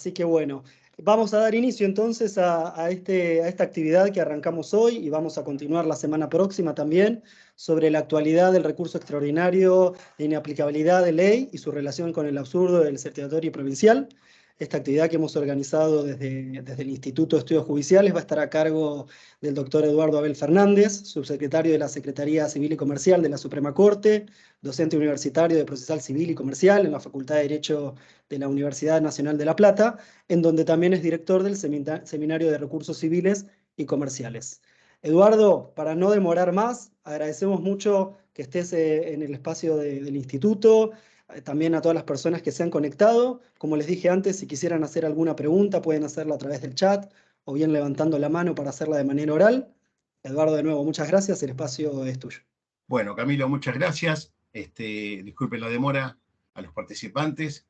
Así que bueno, vamos a dar inicio entonces a esta actividad que arrancamos hoy y vamos a continuar la semana próxima también sobre la actualidad del recurso extraordinario de inaplicabilidad de ley y su relación con el absurdo del certiorari provincial. Esta actividad que hemos organizado desde el Instituto de Estudios Judiciales va a estar a cargo del doctor Eduardo Abel Fernández, subsecretario de la Secretaría Civil y Comercial de la Suprema Corte, docente universitario de Procesal Civil y Comercial en la Facultad de Derecho de la Universidad Nacional de La Plata, en donde también es director del Seminario de Recursos Civiles y Comerciales. Eduardo, para no demorar más, agradecemos mucho que estés en el espacio del instituto, también a todas las personas que se han conectado. Como les dije antes, si quisieran hacer alguna pregunta, pueden hacerla a través del chat o bien levantando la mano para hacerla de manera oral. Eduardo, de nuevo, muchas gracias, el espacio es tuyo. Bueno, Camilo, muchas gracias. Disculpen la demora a los participantes.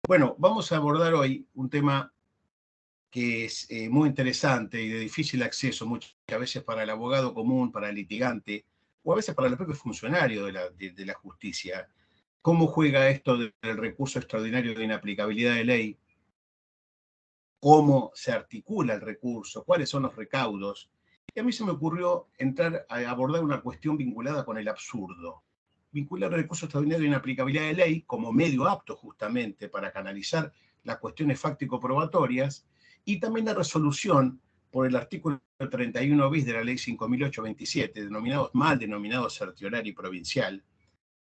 Bueno, vamos a abordar hoy un tema que es muy interesante y de difícil acceso muchas veces para el abogado común, para el litigante, o a veces para el propio funcionario de la justicia. ¿Cómo juega esto del recurso extraordinario de inaplicabilidad de ley? ¿Cómo se articula el recurso? ¿Cuáles son los recaudos? Y a mí se me ocurrió entrar a abordar una cuestión vinculada con el absurdo. Vincular el recurso extraordinario de inaplicabilidad de ley como medio apto justamente para canalizar las cuestiones fáctico-probatorias y también la resolución por el artículo 31 bis de la ley 5.827, mal denominado certiorari provincial,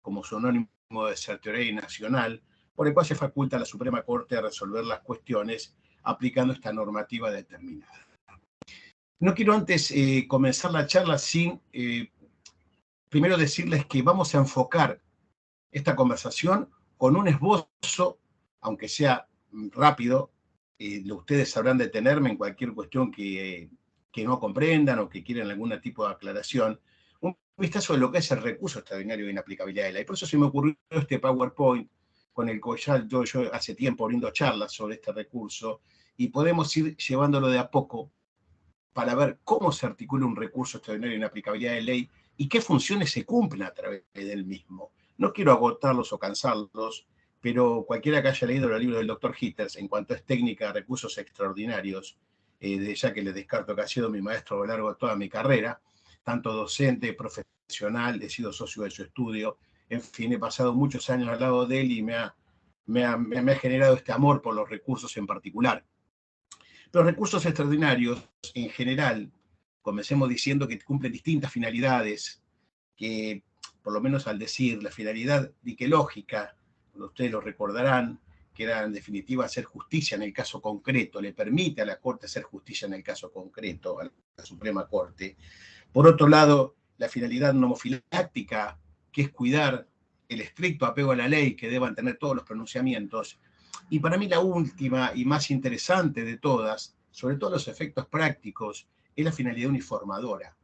como sinónimo de certiorari nacional, por el cual se faculta a la Suprema Corte a resolver las cuestiones aplicando esta normativa determinada. No quiero antes comenzar la charla sin primero decirles que vamos a enfocar esta conversación con un esbozo, aunque sea rápido, ustedes sabrán detenerme en cualquier cuestión que no comprendan o que quieran algún tipo de aclaración, un vistazo de lo que es el recurso extraordinario de inaplicabilidad de ley. Por eso se me ocurrió este PowerPoint con el que ya yo hace tiempo abriendo charlas sobre este recurso y podemos ir llevándolo de a poco para ver cómo se articula un recurso extraordinario de inaplicabilidad de ley y qué funciones se cumplen a través del mismo. No quiero agotarlos o cansarlos, pero cualquiera que haya leído los libros del doctor Hitters en cuanto es técnica de recursos extraordinarios, ya que le descarto que ha sido mi maestro a lo largo de toda mi carrera, tanto docente, profesional, he sido socio de su estudio, en fin, he pasado muchos años al lado de él y me ha generado este amor por los recursos en particular. Los recursos extraordinarios, en general, comencemos diciendo que cumplen distintas finalidades, que, por lo menos al decir la finalidad diquelógica, ustedes lo recordarán, que era en definitiva hacer justicia en el caso concreto, le permite a la Corte hacer justicia en el caso concreto, a la Suprema Corte. Por otro lado, la finalidad nomofiláctica, que es cuidar el estricto apego a la ley que deban tener todos los pronunciamientos. Y para mí la última y más interesante de todas, sobre todo los efectos prácticos, es la finalidad uniformadora.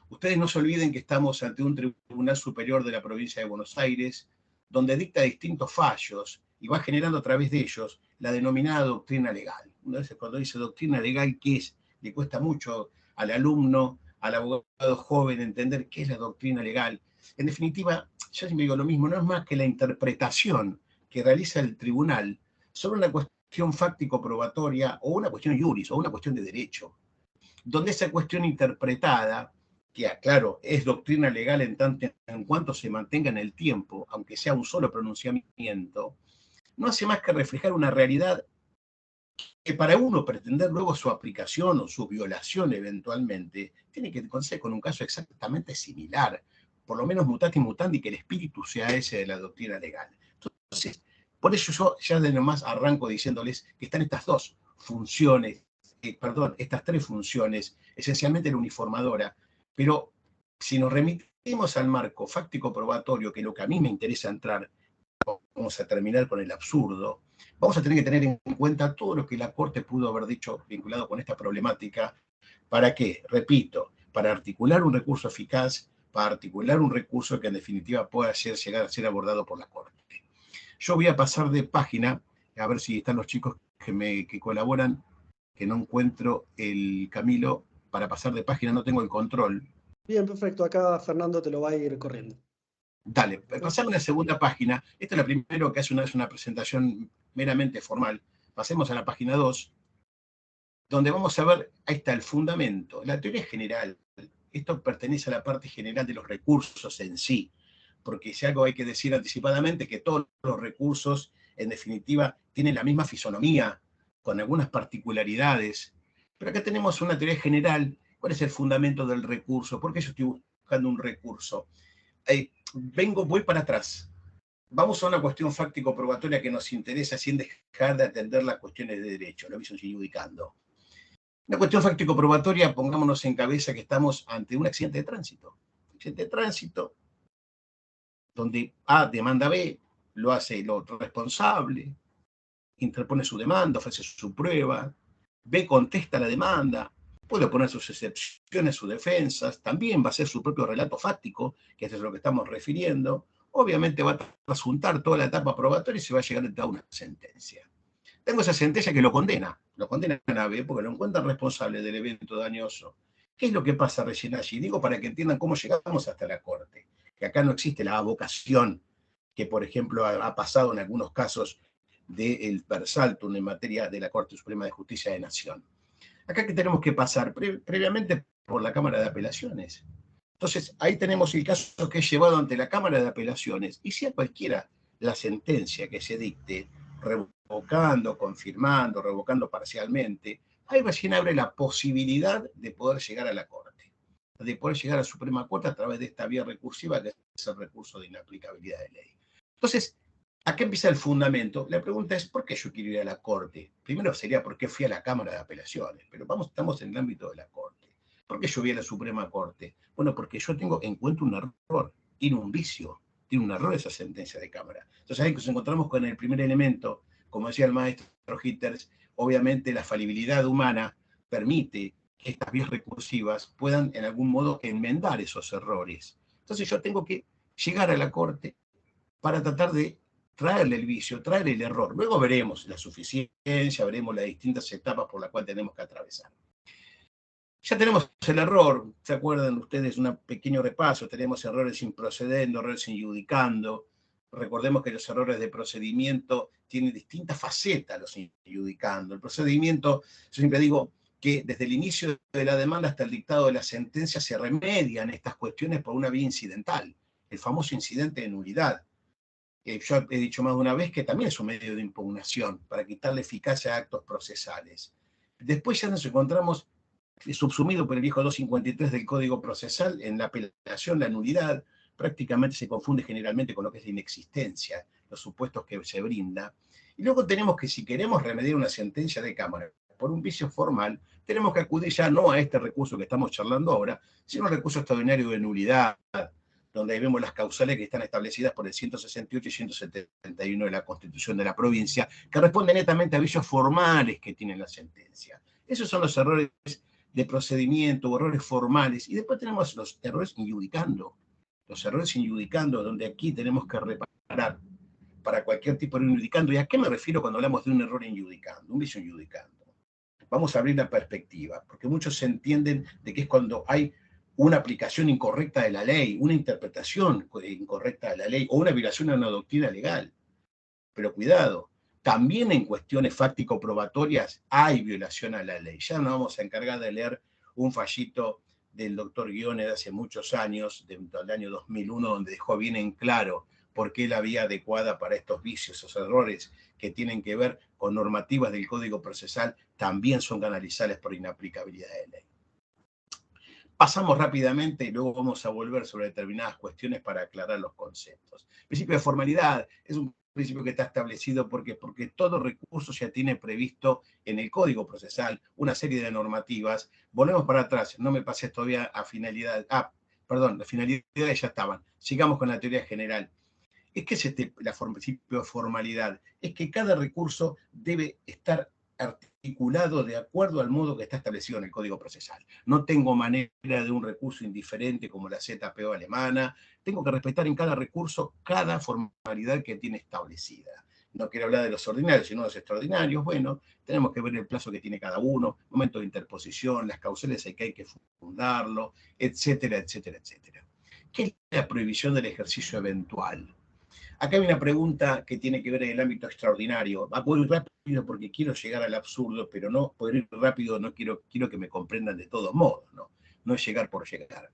Ustedes no se olviden que estamos ante un tribunal superior de la provincia de Buenos Aires, donde dicta distintos fallos y va generando a través de ellos la denominada doctrina legal. Cuando dice doctrina legal, ¿qué es? Le cuesta mucho al alumno, al abogado joven entender qué es la doctrina legal. En definitiva, ya siempre digo lo mismo, no es más que la interpretación que realiza el tribunal sobre una cuestión fáctico-probatoria o una cuestión iuris o una cuestión de derecho, donde esa cuestión interpretada, que claro, es doctrina legal en cuanto se mantenga en el tiempo, aunque sea un solo pronunciamiento, no hace más que reflejar una realidad que para uno pretender luego su aplicación o su violación eventualmente, tiene que contarse con un caso exactamente similar, por lo menos mutatis mutandi, que el espíritu sea ese de la doctrina legal. Entonces, por eso yo ya de nomás arranco diciéndoles que están estas dos funciones, estas tres funciones, esencialmente la uniformadora, pero si nos remitimos al marco fáctico probatorio, que es lo que a mí me interesa entrar, vamos a terminar con el absurdo, vamos a tener que tener en cuenta todo lo que la Corte pudo haber dicho vinculado con esta problemática. ¿Para qué? Repito, para articular un recurso eficaz, para articular un recurso que en definitiva pueda llegar a ser abordado por la Corte. Yo voy a pasar de página, a ver si están los chicos que colaboran, que no encuentro el Camilo, para pasar de página no tengo el control. Bien, perfecto. Acá Fernando te lo va a ir corriendo. Dale, pasame a la segunda página. Esta es la primera que hace una presentación meramente formal. Pasemos a la página 2, donde vamos a ver, ahí está el fundamento, la teoría general. Esto pertenece a la parte general de los recursos en sí, porque si algo hay que decir anticipadamente, que todos los recursos, en definitiva, tienen la misma fisonomía, con algunas particularidades. Pero acá tenemos una teoría general. ¿Cuál es el fundamento del recurso? ¿Por qué yo estoy buscando un recurso? Voy para atrás. Vamos a una cuestión fáctico-probatoria que nos interesa sin dejar de atender las cuestiones de derecho, lo mismo judicando. Una cuestión fáctico-probatoria, pongámonos en cabeza que estamos ante un accidente de tránsito. Accidente de tránsito, donde A demanda a B, lo hace el otro responsable, interpone su demanda, ofrece su prueba, B contesta la demanda, puede poner sus excepciones, sus defensas, también va a hacer su propio relato fáctico, que es a lo que estamos refiriendo. Obviamente va a trasuntar toda la etapa probatoria y se va a llegar a una sentencia. Tengo esa sentencia que lo condena a B porque lo encuentran responsable del evento dañoso. ¿Qué es lo que pasa recién allí? Digo para que entiendan cómo llegamos hasta la Corte, que acá no existe la avocación que, por ejemplo, ha pasado en algunos casos del Persaltum en materia de la Corte Suprema de Justicia de Nación. Acá que tenemos que pasar previamente por la Cámara de Apelaciones. Entonces, ahí tenemos el caso que es llevado ante la Cámara de Apelaciones, y sea cualquiera la sentencia que se dicte, revocando, confirmando, revocando parcialmente, ahí recién abre la posibilidad de poder llegar a la Corte, de poder llegar a la Suprema Corte a través de esta vía recursiva que es el recurso de inaplicabilidad de ley. Entonces, ¿a qué empieza el fundamento? La pregunta es, ¿por qué yo quiero ir a la Corte? Primero sería, ¿por qué fui a la Cámara de Apelaciones? Pero estamos en el ámbito de la Corte. ¿Por qué yo voy a la Suprema Corte? Bueno, porque yo encuentro un error, tiene un vicio, tiene un error esa sentencia de Cámara. Entonces ahí nos encontramos con el primer elemento, como decía el maestro Hitters, obviamente la falibilidad humana permite que estas vías recursivas puedan en algún modo enmendar esos errores. Entonces yo tengo que llegar a la Corte para tratar de traerle el vicio, traerle el error. Luego veremos la suficiencia, veremos las distintas etapas por las cuales tenemos que atravesar. Ya tenemos el error, ¿se acuerdan ustedes? Un pequeño repaso, tenemos errores improcedendo, errores injudicando. Recordemos que los errores de procedimiento tienen distintas facetas, los injudicando. El procedimiento, yo siempre digo que desde el inicio de la demanda hasta el dictado de la sentencia se remedian estas cuestiones por una vía incidental, el famoso incidente de nulidad. Yo he dicho más de una vez que también es un medio de impugnación para quitarle eficacia a actos procesales. Después ya nos encontramos subsumido por el viejo 253 del Código Procesal, en la apelación, la nulidad, prácticamente se confunde generalmente con lo que es la inexistencia, los supuestos que se brinda. Y luego tenemos que, si queremos remediar una sentencia de Cámara por un vicio formal, tenemos que acudir ya no a este recurso que estamos charlando ahora, sino al recurso extraordinario de nulidad, donde vemos las causales que están establecidas por el 168 y 171 de la Constitución de la provincia, que responden netamente a vicios formales que tiene la sentencia. Esos son los errores de procedimiento o errores formales. Y después tenemos los errores injudicando. Los errores injudicando, donde aquí tenemos que reparar para cualquier tipo de injudicando. ¿Y a qué me refiero cuando hablamos de un error injudicando, un vicio injudicando? Vamos a abrir la perspectiva, porque muchos entienden de que es cuando hay una aplicación incorrecta de la ley, una interpretación incorrecta de la ley o una violación a una doctrina legal. Pero cuidado, también en cuestiones fáctico-probatorias hay violación a la ley. Ya nos vamos a encargar de leer un fallito del doctor Guione de hace muchos años, del año 2001, donde dejó bien en claro por qué la vía adecuada para estos vicios, esos errores que tienen que ver con normativas del Código Procesal, también son canalizables por inaplicabilidad de ley. Pasamos rápidamente y luego vamos a volver sobre determinadas cuestiones para aclarar los conceptos. Principio de formalidad es un principio que está establecido porque todo recurso ya tiene previsto en el Código Procesal una serie de normativas. Volvemos para atrás, no me pases todavía a finalidad. Las finalidades ya estaban. Sigamos con la teoría general. ¿Qué es el principio de formalidad? Es que cada recurso debe estar articulado de acuerdo al modo que está establecido en el Código Procesal. No tengo manera de un recurso indiferente como la ZPO alemana. Tengo que respetar en cada recurso cada formalidad que tiene establecida. No quiero hablar de los ordinarios, sino de los extraordinarios. Bueno, tenemos que ver el plazo que tiene cada uno, momento de interposición, las causales hay que fundarlo, etcétera, etcétera, etcétera. ¿Qué es la prohibición del ejercicio eventual? Acá hay una pregunta que tiene que ver en el ámbito extraordinario. Va a poder ir rápido porque quiero llegar al absurdo, pero no poder ir rápido, no quiero que me comprendan de todos modos, ¿no? No es llegar por llegar.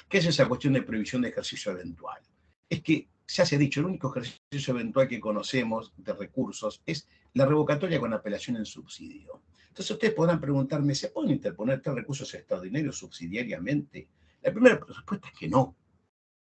¿Qué es esa cuestión de previsión de ejercicio eventual? Es que, ya se ha dicho, el único ejercicio eventual que conocemos de recursos es la revocatoria con apelación en subsidio. Entonces ustedes podrán preguntarme, ¿se pueden interponer tres recursos extraordinarios subsidiariamente? La primera respuesta es que no. O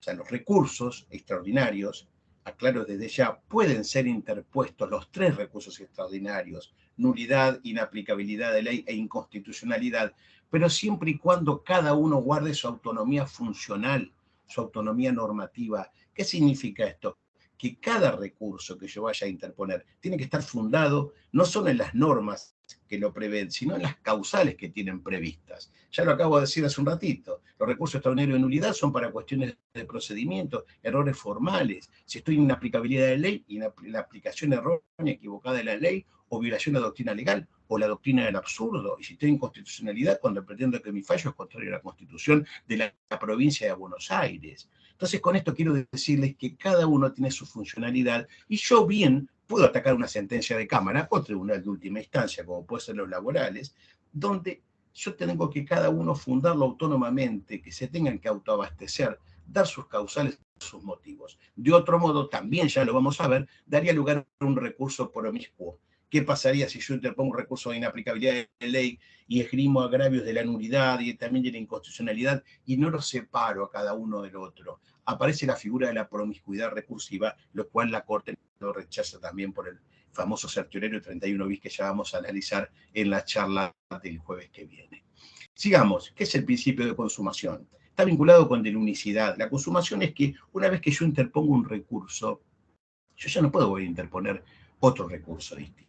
sea, los recursos extraordinarios, aclaro desde ya, pueden ser interpuestos los tres recursos extraordinarios, nulidad, inaplicabilidad de ley e inconstitucionalidad, pero siempre y cuando cada uno guarde su autonomía funcional, su autonomía normativa. ¿Qué significa esto? Que cada recurso que yo vaya a interponer tiene que estar fundado no solo en las normas que lo prevén, sino en las causales que tienen previstas. Ya lo acabo de decir hace un ratito, los recursos extraordinarios de nulidad son para cuestiones de procedimiento, errores formales, si estoy en inaplicabilidad de ley, la aplicación errónea, equivocada de la ley, o violación de la doctrina legal, o la doctrina del absurdo, y si estoy en constitucionalidad cuando pretendo que mi fallo es contrario a la Constitución de la provincia de Buenos Aires. Entonces, con esto quiero decirles que cada uno tiene su funcionalidad, y yo bien puedo atacar una sentencia de Cámara o tribunal de última instancia, como pueden ser los laborales, donde yo tengo que cada uno fundarlo autónomamente, que se tengan que autoabastecer, dar sus causales, sus motivos. De otro modo, también ya lo vamos a ver, daría lugar a un recurso promiscuo. ¿Qué pasaría si yo interpongo un recurso de inaplicabilidad de ley y esgrimo agravios de la nulidad y también de la inconstitucionalidad y no los separo a cada uno del otro? Aparece la figura de la promiscuidad recursiva, lo cual la Corte lo rechaza también por el famoso certiorario 31 bis que ya vamos a analizar en la charla del jueves que viene. Sigamos, ¿qué es el principio de consumación? Está vinculado con de la unicidad. La consumación es que una vez que yo interpongo un recurso, yo ya no puedo volver a interponer otro recurso distinto.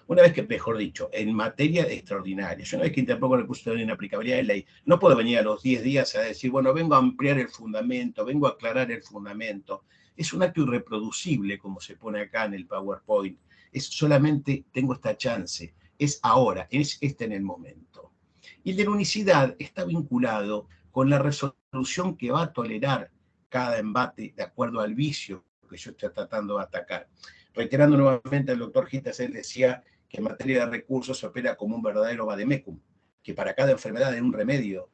Una vez que, mejor dicho, en materia extraordinaria, yo una vez que interpongo el recurso de inaplicabilidad de ley, no puedo venir a los 10 días a decir, bueno, vengo a ampliar el fundamento, vengo a aclarar el fundamento. Es un acto irreproducible, como se pone acá en el PowerPoint. Es solamente tengo esta chance. Es ahora, es en el momento. Y el de la unicidad está vinculado con la resolución que va a tolerar cada embate de acuerdo al vicio que yo estoy tratando de atacar. Reiterando nuevamente, el doctor Gitas, él decía que en materia de recursos se opera como un verdadero vademecum, que para cada enfermedad hay un remedio.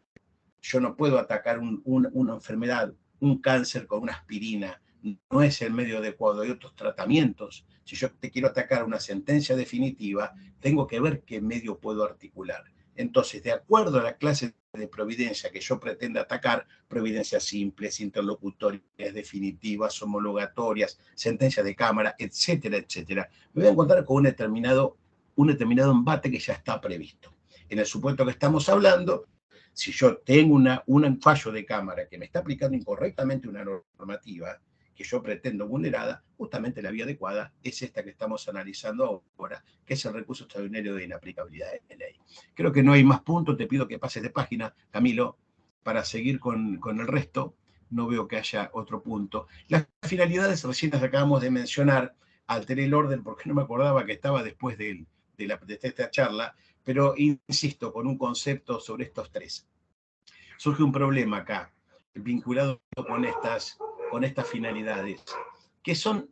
Yo no puedo atacar una enfermedad, un cáncer con una aspirina, no es el medio adecuado, hay otros tratamientos. Si yo te quiero atacar una sentencia definitiva, tengo que ver qué medio puedo articular. Entonces, de acuerdo a la clase de providencia que yo pretenda atacar, providencias simples, interlocutorias, definitivas, homologatorias, sentencias de Cámara, etcétera, etcétera, me voy a encontrar con un determinado embate que ya está previsto. En el supuesto que estamos hablando, si yo tengo un fallo de Cámara que me está aplicando incorrectamente una normativa que yo pretendo vulnerada, justamente la vía adecuada es esta que estamos analizando ahora, que es el recurso extraordinario de inaplicabilidad de ley. Creo que no hay más puntos, te pido que pases de página, Camilo, para seguir con el resto. No veo que haya otro punto. Las finalidades recién las acabamos de mencionar, alteré el orden porque no me acordaba que estaba después de esta charla, pero insisto, con un concepto sobre estos tres. Surge un problema acá, vinculado con estas finalidades, que son,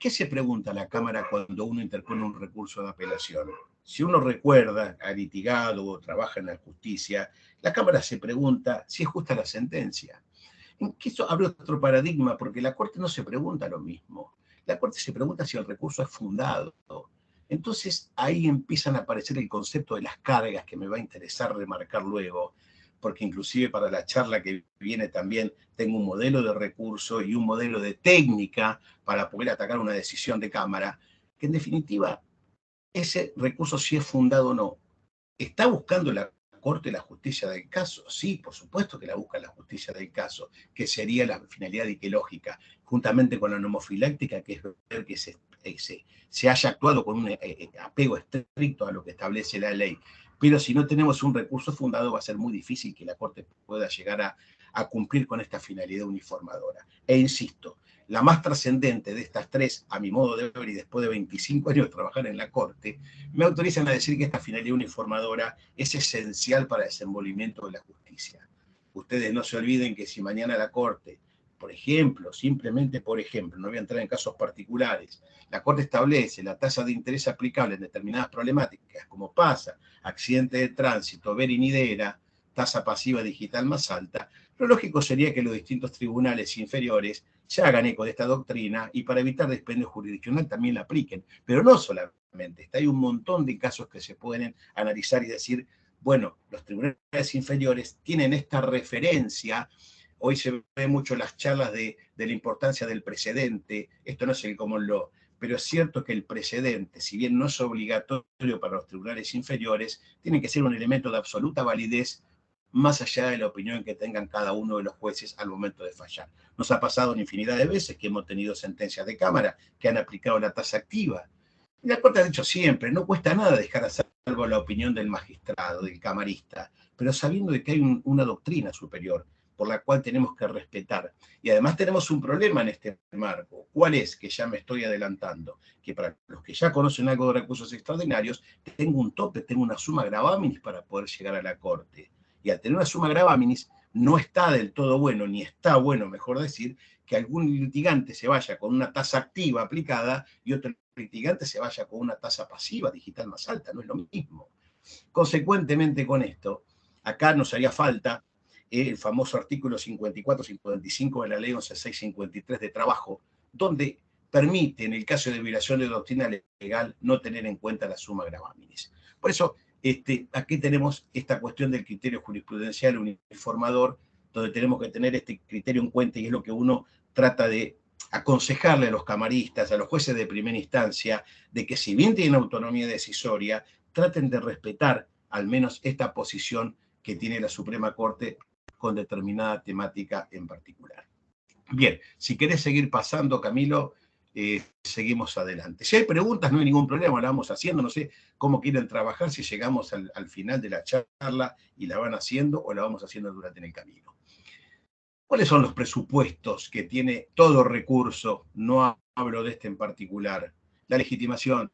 ¿qué se pregunta la Cámara cuando uno interpone un recurso de apelación? Si uno recuerda, ha litigado o trabaja en la justicia, la Cámara se pregunta si es justa la sentencia. En que eso abre otro paradigma, porque la Corte no se pregunta lo mismo. La Corte se pregunta si el recurso es fundado. Entonces ahí empiezan a aparecer el concepto de las cargas que me va a interesar remarcar luego, porque inclusive para la charla que viene también tengo un modelo de recurso y un modelo de técnica para poder atacar una decisión de Cámara, que en definitiva ese recurso si es fundado o no. ¿Está buscando la Corte la justicia del caso? Sí, por supuesto que la busca la justicia del caso, que sería la finalidad diquelógica, juntamente con la nomofiláctica, que es ver que se haya actuado con un apego estricto a lo que establece la ley. Pero si no tenemos un recurso fundado, va a ser muy difícil que la Corte pueda llegar a cumplir con esta finalidad uniformadora. E insisto, la más trascendente de estas tres, a mi modo de ver y después de 25 años de trabajar en la Corte, me autorizan a decir que esta finalidad uniformadora es esencial para el desenvolvimiento de la justicia. Ustedes no se olviden que si mañana la Corte por ejemplo, simplemente por ejemplo, no voy a entrar en casos particulares, la Corte establece la tasa de interés aplicable en determinadas problemáticas, como pasa, accidente de tránsito, ver y nidera, tasa pasiva digital más alta, lo lógico sería que los distintos tribunales inferiores se hagan eco de esta doctrina y para evitar dispendio jurisdiccional también la apliquen. Pero no solamente, hay un montón de casos que se pueden analizar y decir, bueno, los tribunales inferiores tienen esta referencia. Hoy se ve mucho las charlas de la importancia del precedente, esto no es el common law, pero es cierto que el precedente, si bien no es obligatorio para los tribunales inferiores, tiene que ser un elemento de absoluta validez más allá de la opinión que tengan cada uno de los jueces al momento de fallar. Nos ha pasado una infinidad de veces que hemos tenido sentencias de Cámara que han aplicado la tasa activa. Y la Corte ha dicho siempre, no cuesta nada dejar a salvo la opinión del magistrado, del camarista, pero sabiendo de que hay una doctrina superior por la cual tenemos que respetar. Y además tenemos un problema en este marco. ¿Cuál es? Que ya me estoy adelantando. Que para los que ya conocen algo de recursos extraordinarios, tengo un tope, tengo una suma gravaminis para poder llegar a la Corte. Y al tener una suma gravaminis, no está del todo bueno, ni está bueno, mejor decir, que algún litigante se vaya con una tasa activa aplicada y otro litigante se vaya con una tasa pasiva digital más alta, no es lo mismo. Consecuentemente con esto, acá nos haría falta el famoso artículo 54-55 de la ley 11.653 de trabajo, donde permite, en el caso de violación de doctrina legal, no tener en cuenta la suma gravaminis. Por eso, aquí tenemos esta cuestión del criterio jurisprudencial uniformador, donde tenemos que tener este criterio en cuenta y es lo que uno trata de aconsejarle a los camaristas, a los jueces de primera instancia, de que si bien tienen autonomía decisoria, traten de respetar al menos esta posición que tiene la Suprema Corte con determinada temática en particular. Bien, si querés seguir pasando, Camilo, seguimos adelante. Si hay preguntas, no hay ningún problema, la vamos haciendo, no sé cómo quieren trabajar, si llegamos al final de la charla y la van haciendo o la vamos haciendo durante el camino. ¿Cuáles son los presupuestos que tiene todo recurso? No hablo de este en particular. La legitimación.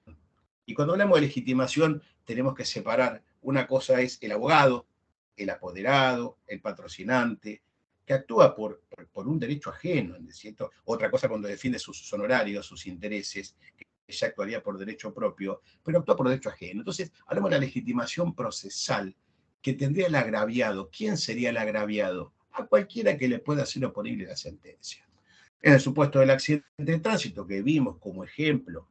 Y cuando hablamos de legitimación, tenemos que separar. Una cosa es el abogado, el apoderado, el patrocinante, que actúa por un derecho ajeno, ¿cierto? Otra cosa cuando defiende sus honorarios, sus intereses, que ya actuaría por derecho propio, pero actúa por derecho ajeno. Entonces, hablamos de la legitimación procesal, que tendría el agraviado. ¿Quién sería el agraviado? A cualquiera que le pueda ser oponible la sentencia. En el supuesto del accidente de tránsito que vimos como ejemplo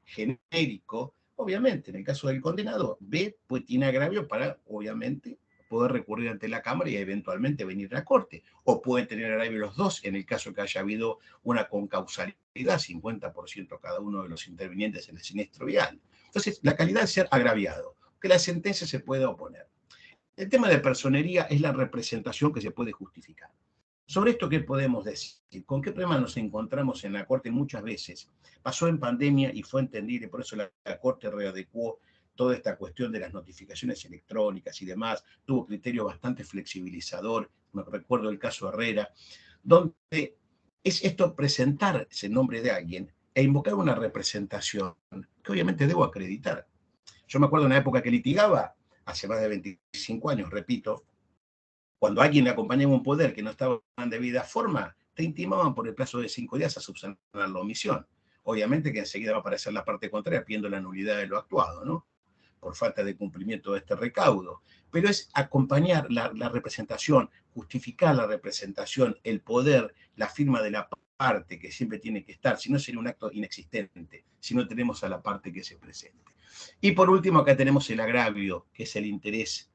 genérico, obviamente en el caso del condenado, B pues tiene agravio para, obviamente, poder recurrir ante la Cámara y eventualmente venir a la Corte. O pueden tener agravio los dos en el caso que haya habido una concausalidad, 50% cada uno de los intervinientes en el siniestro vial. Entonces, la calidad de ser agraviado, que la sentencia se pueda oponer. El tema de personería es la representación que se puede justificar. Sobre esto, ¿qué podemos decir? ¿Con qué problema nos encontramos en la Corte muchas veces? Pasó en pandemia y fue entendible, por eso la Corte readecuó toda esta cuestión de las notificaciones electrónicas y demás, tuvo criterio bastante flexibilizador, me recuerdo el caso Herrera, donde es esto presentarse en nombre de alguien e invocar una representación que obviamente debo acreditar. Yo me acuerdo de una época que litigaba, hace más de 25 años, repito, cuando alguien le acompañaba un poder que no estaba en debida forma, te intimaban por el plazo de 5 días a subsanar la omisión. Obviamente que enseguida va a aparecer la parte contraria pidiendo la nulidad de lo actuado, ¿no? Por falta de cumplimiento de este recaudo. Pero es acompañar la representación, justificar la representación, el poder, la firma de la parte que siempre tiene que estar, si no sería un acto inexistente, si no tenemos a la parte que se presente. Y por último, acá tenemos el agravio, que es el interés,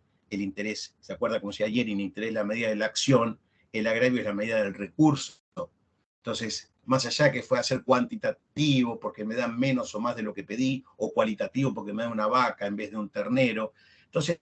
¿se acuerda como decía ayer? El interés es la medida de la acción, el agravio es la medida del recurso. Entonces, más allá que fue a ser cuantitativo porque me dan menos o más de lo que pedí, o cualitativo porque me dan una vaca en vez de un ternero, entonces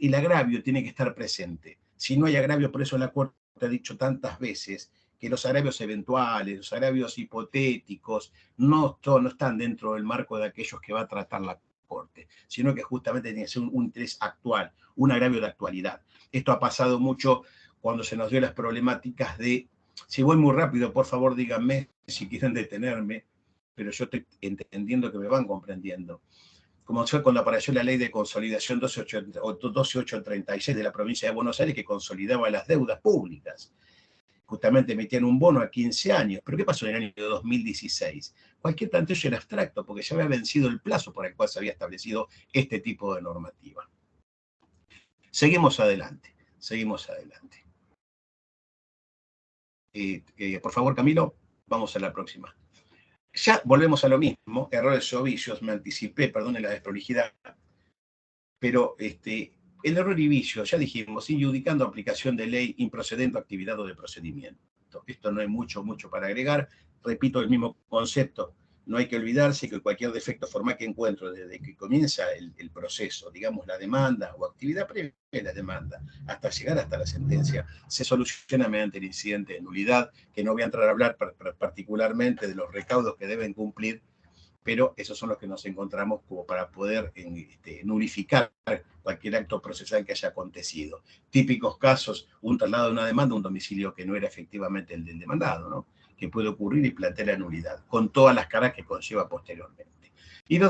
el agravio tiene que estar presente. Si no hay agravio, por eso la Corte ha dicho tantas veces que los agravios eventuales, los agravios hipotéticos, no están dentro del marco de aquellos que va a tratar la Corte, sino que justamente tiene que ser un interés actual, un agravio de actualidad. Esto ha pasado mucho cuando se nos dio las problemáticas de, si voy muy rápido, por favor díganme si quieren detenerme, pero yo estoy entendiendo que me van comprendiendo. Como fue cuando apareció la ley de consolidación 12836 de la provincia de Buenos Aires que consolidaba las deudas públicas. justamente emitían un bono a 15 años. ¿Pero qué pasó en el año 2016? Cualquier planteo era abstracto porque ya había vencido el plazo por el cual se había establecido este tipo de normativa. Seguimos adelante, seguimos adelante. Por favor, Camilo, vamos a la próxima. Ya volvemos a lo mismo, errores o vicios, me anticipé, perdone la desprolijidad, pero el error y vicio, ya dijimos, injudicando aplicación de ley, improcedendo actividad o de procedimiento. Esto no hay mucho para agregar, repito el mismo concepto. No hay que olvidarse que cualquier defecto formal que encuentro desde que comienza el proceso, digamos la demanda o actividad previa a la demanda, hasta llegar hasta la sentencia, se soluciona mediante el incidente de nulidad, que no voy a entrar a hablar particularmente de los recaudos que deben cumplir, pero esos son los que nos encontramos como para poder nulificar cualquier acto procesal que haya acontecido. Típicos casos, un traslado de una demanda a un domicilio que no era efectivamente el del demandado, ¿no? Que puede ocurrir y plantear la nulidad, con todas las caras que conlleva posteriormente. Y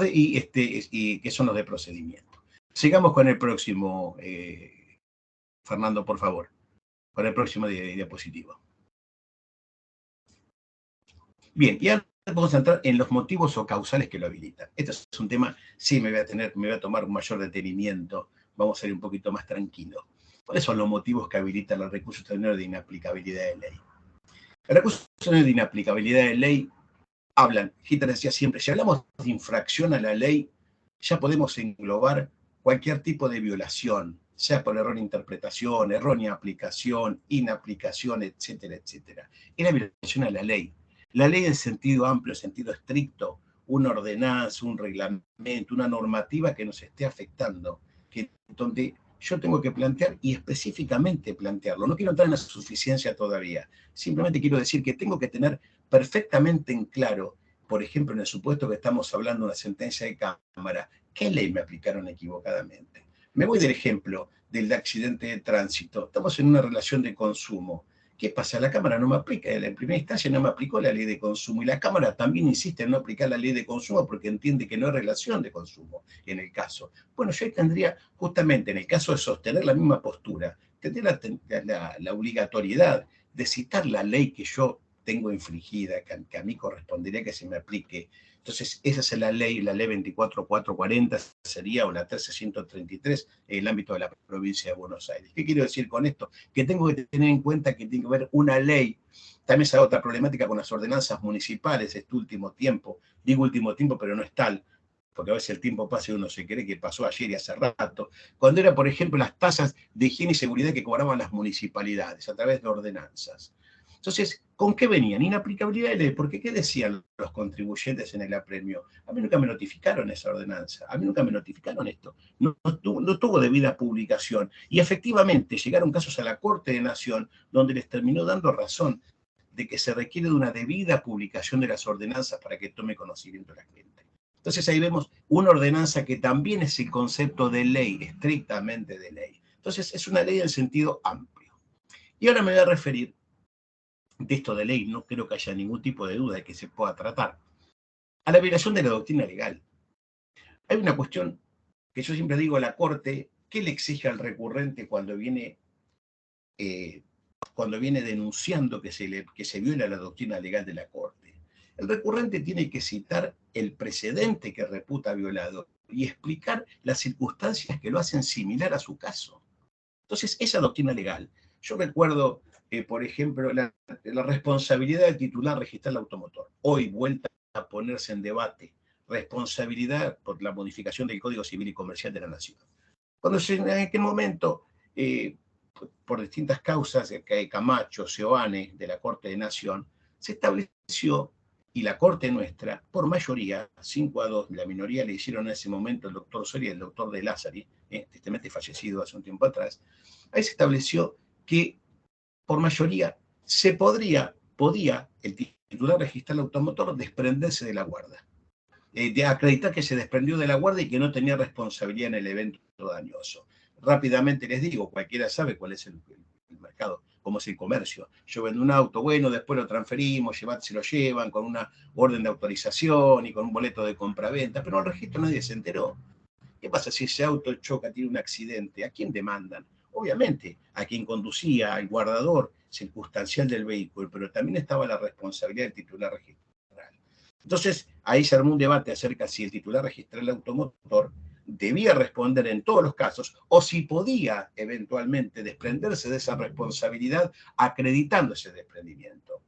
que son los de procedimiento. Sigamos con el próximo, Fernando, por favor, con el próximo diapositivo. Bien, y ahora vamos a entrar en los motivos o causales que lo habilitan. Este es un tema, sí, me voy a tomar un mayor detenimiento, vamos a ir un poquito más tranquilo. ¿Cuáles son los motivos que habilitan el recurso extraordinario de inaplicabilidad de ley? El recurso extraordinario de inaplicabilidad de ley hablan, Hitler decía siempre, si hablamos de infracción a la ley, ya podemos englobar cualquier tipo de violación, sea por error de interpretación, errónea aplicación, inaplicación, etcétera, etcétera. Es la violación a la ley. La ley en sentido amplio, en sentido estricto, una ordenanza, un reglamento, una normativa que nos esté afectando, donde yo tengo que plantear y específicamente plantearlo. No quiero entrar en la suficiencia todavía. Simplemente quiero decir que tengo que tener perfectamente en claro, por ejemplo, en el supuesto que estamos hablando de una sentencia de Cámara, ¿qué ley me aplicaron equivocadamente? Me voy del ejemplo del accidente de tránsito. Estamos en una relación de consumo. ¿Qué pasa? La Cámara no me aplica, en primera instancia no me aplicó la ley de consumo y la Cámara también insiste en no aplicar la ley de consumo porque entiende que no hay relación de consumo en el caso. Bueno, yo ahí tendría, justamente en el caso de sostener la misma postura, tendría la obligatoriedad de citar la ley que yo tengo infringida, que a mí correspondería que se me aplique. Entonces, esa es la ley 24440 sería, o la 13133, en el ámbito de la provincia de Buenos Aires. ¿Qué quiero decir con esto? Que tengo que tener en cuenta que tiene que haber una ley. También se da otra problemática con las ordenanzas municipales este último tiempo. Digo último tiempo, pero no es tal, porque a veces el tiempo pasa y uno se cree que pasó ayer y hace rato. Cuando era, por ejemplo, las tasas de higiene y seguridad que cobraban las municipalidades a través de ordenanzas. Entonces, ¿con qué venían? Inaplicabilidad de ley, porque ¿qué decían los contribuyentes en el apremio? A mí nunca me notificaron esa ordenanza, a mí nunca me notificaron esto, no tuvo debida publicación. Y efectivamente llegaron casos a la Corte de Nación donde les terminó dando razón de que se requiere de una debida publicación de las ordenanzas para que tome conocimiento la gente. Entonces ahí vemos una ordenanza que también es el concepto de ley, estrictamente de ley. Entonces es una ley en sentido amplio. Y ahora me voy a referir de esto de ley, no creo que haya ningún tipo de duda de que se pueda tratar, a la violación de la doctrina legal. Hay una cuestión que yo siempre digo a la Corte, ¿qué le exige al recurrente cuando viene denunciando que se viola la doctrina legal de la Corte? El recurrente tiene que citar el precedente que reputa violado y explicar las circunstancias que lo hacen similar a su caso. Entonces, esa doctrina legal, yo recuerdo, por ejemplo, la responsabilidad del titular registrar el automotor. Hoy vuelta a ponerse en debate. Responsabilidad por la modificación del Código Civil y Comercial de la Nación. Cuando en aquel momento, por distintas causas, Camacho, Seoane, de la Corte de Nación, se estableció, y la Corte nuestra, por mayoría, 5-2, la minoría le hicieron en ese momento el doctor Soria y el doctor De Lázari, tristemente fallecido hace un tiempo atrás, ahí se estableció que por mayoría podía el titular registrar el automotor desprenderse de la guarda, de acreditar que se desprendió de la guarda y que no tenía responsabilidad en el evento dañoso. Rápidamente les digo, cualquiera sabe cuál es el mercado, cómo es el comercio. Yo vendo un auto, bueno, después lo transferimos, se lo llevan con una orden de autorización y con un boleto de compraventa, pero en el registro nadie se enteró. ¿Qué pasa si ese auto choca, tiene un accidente? ¿A quién demandan? obviamente, a quien conducía, al guardador circunstancial del vehículo, pero también estaba la responsabilidad del titular registral. Entonces, ahí se armó un debate acerca de si el titular registral del automotor debía responder en todos los casos o si podía eventualmente desprenderse de esa responsabilidad acreditando ese desprendimiento.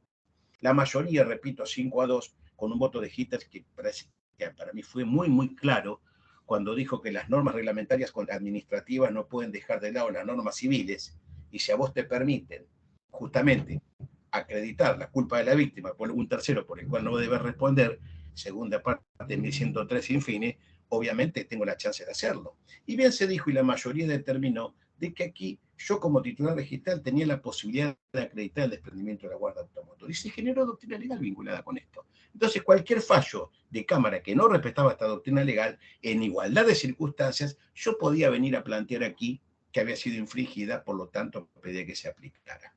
La mayoría, repito, 5-2, con un voto de Hitters que para mí fue muy, muy claro cuando dijo que las normas reglamentarias administrativas no pueden dejar de lado las normas civiles, y si a vos te permiten justamente acreditar la culpa de la víctima por un tercero por el cual no debe responder, segunda parte de 1103 sin fines, obviamente tengo la chance de hacerlo. Y bien se dijo, y la mayoría determinó, de que aquí yo como titular registral tenía la posibilidad de acreditar el desprendimiento de la guarda automotor. Y se generó doctrina legal vinculada con esto. Entonces, cualquier fallo de Cámara que no respetaba esta doctrina legal, en igualdad de circunstancias, yo podía venir a plantear aquí que había sido infringida, por lo tanto, pedía que se aplicara.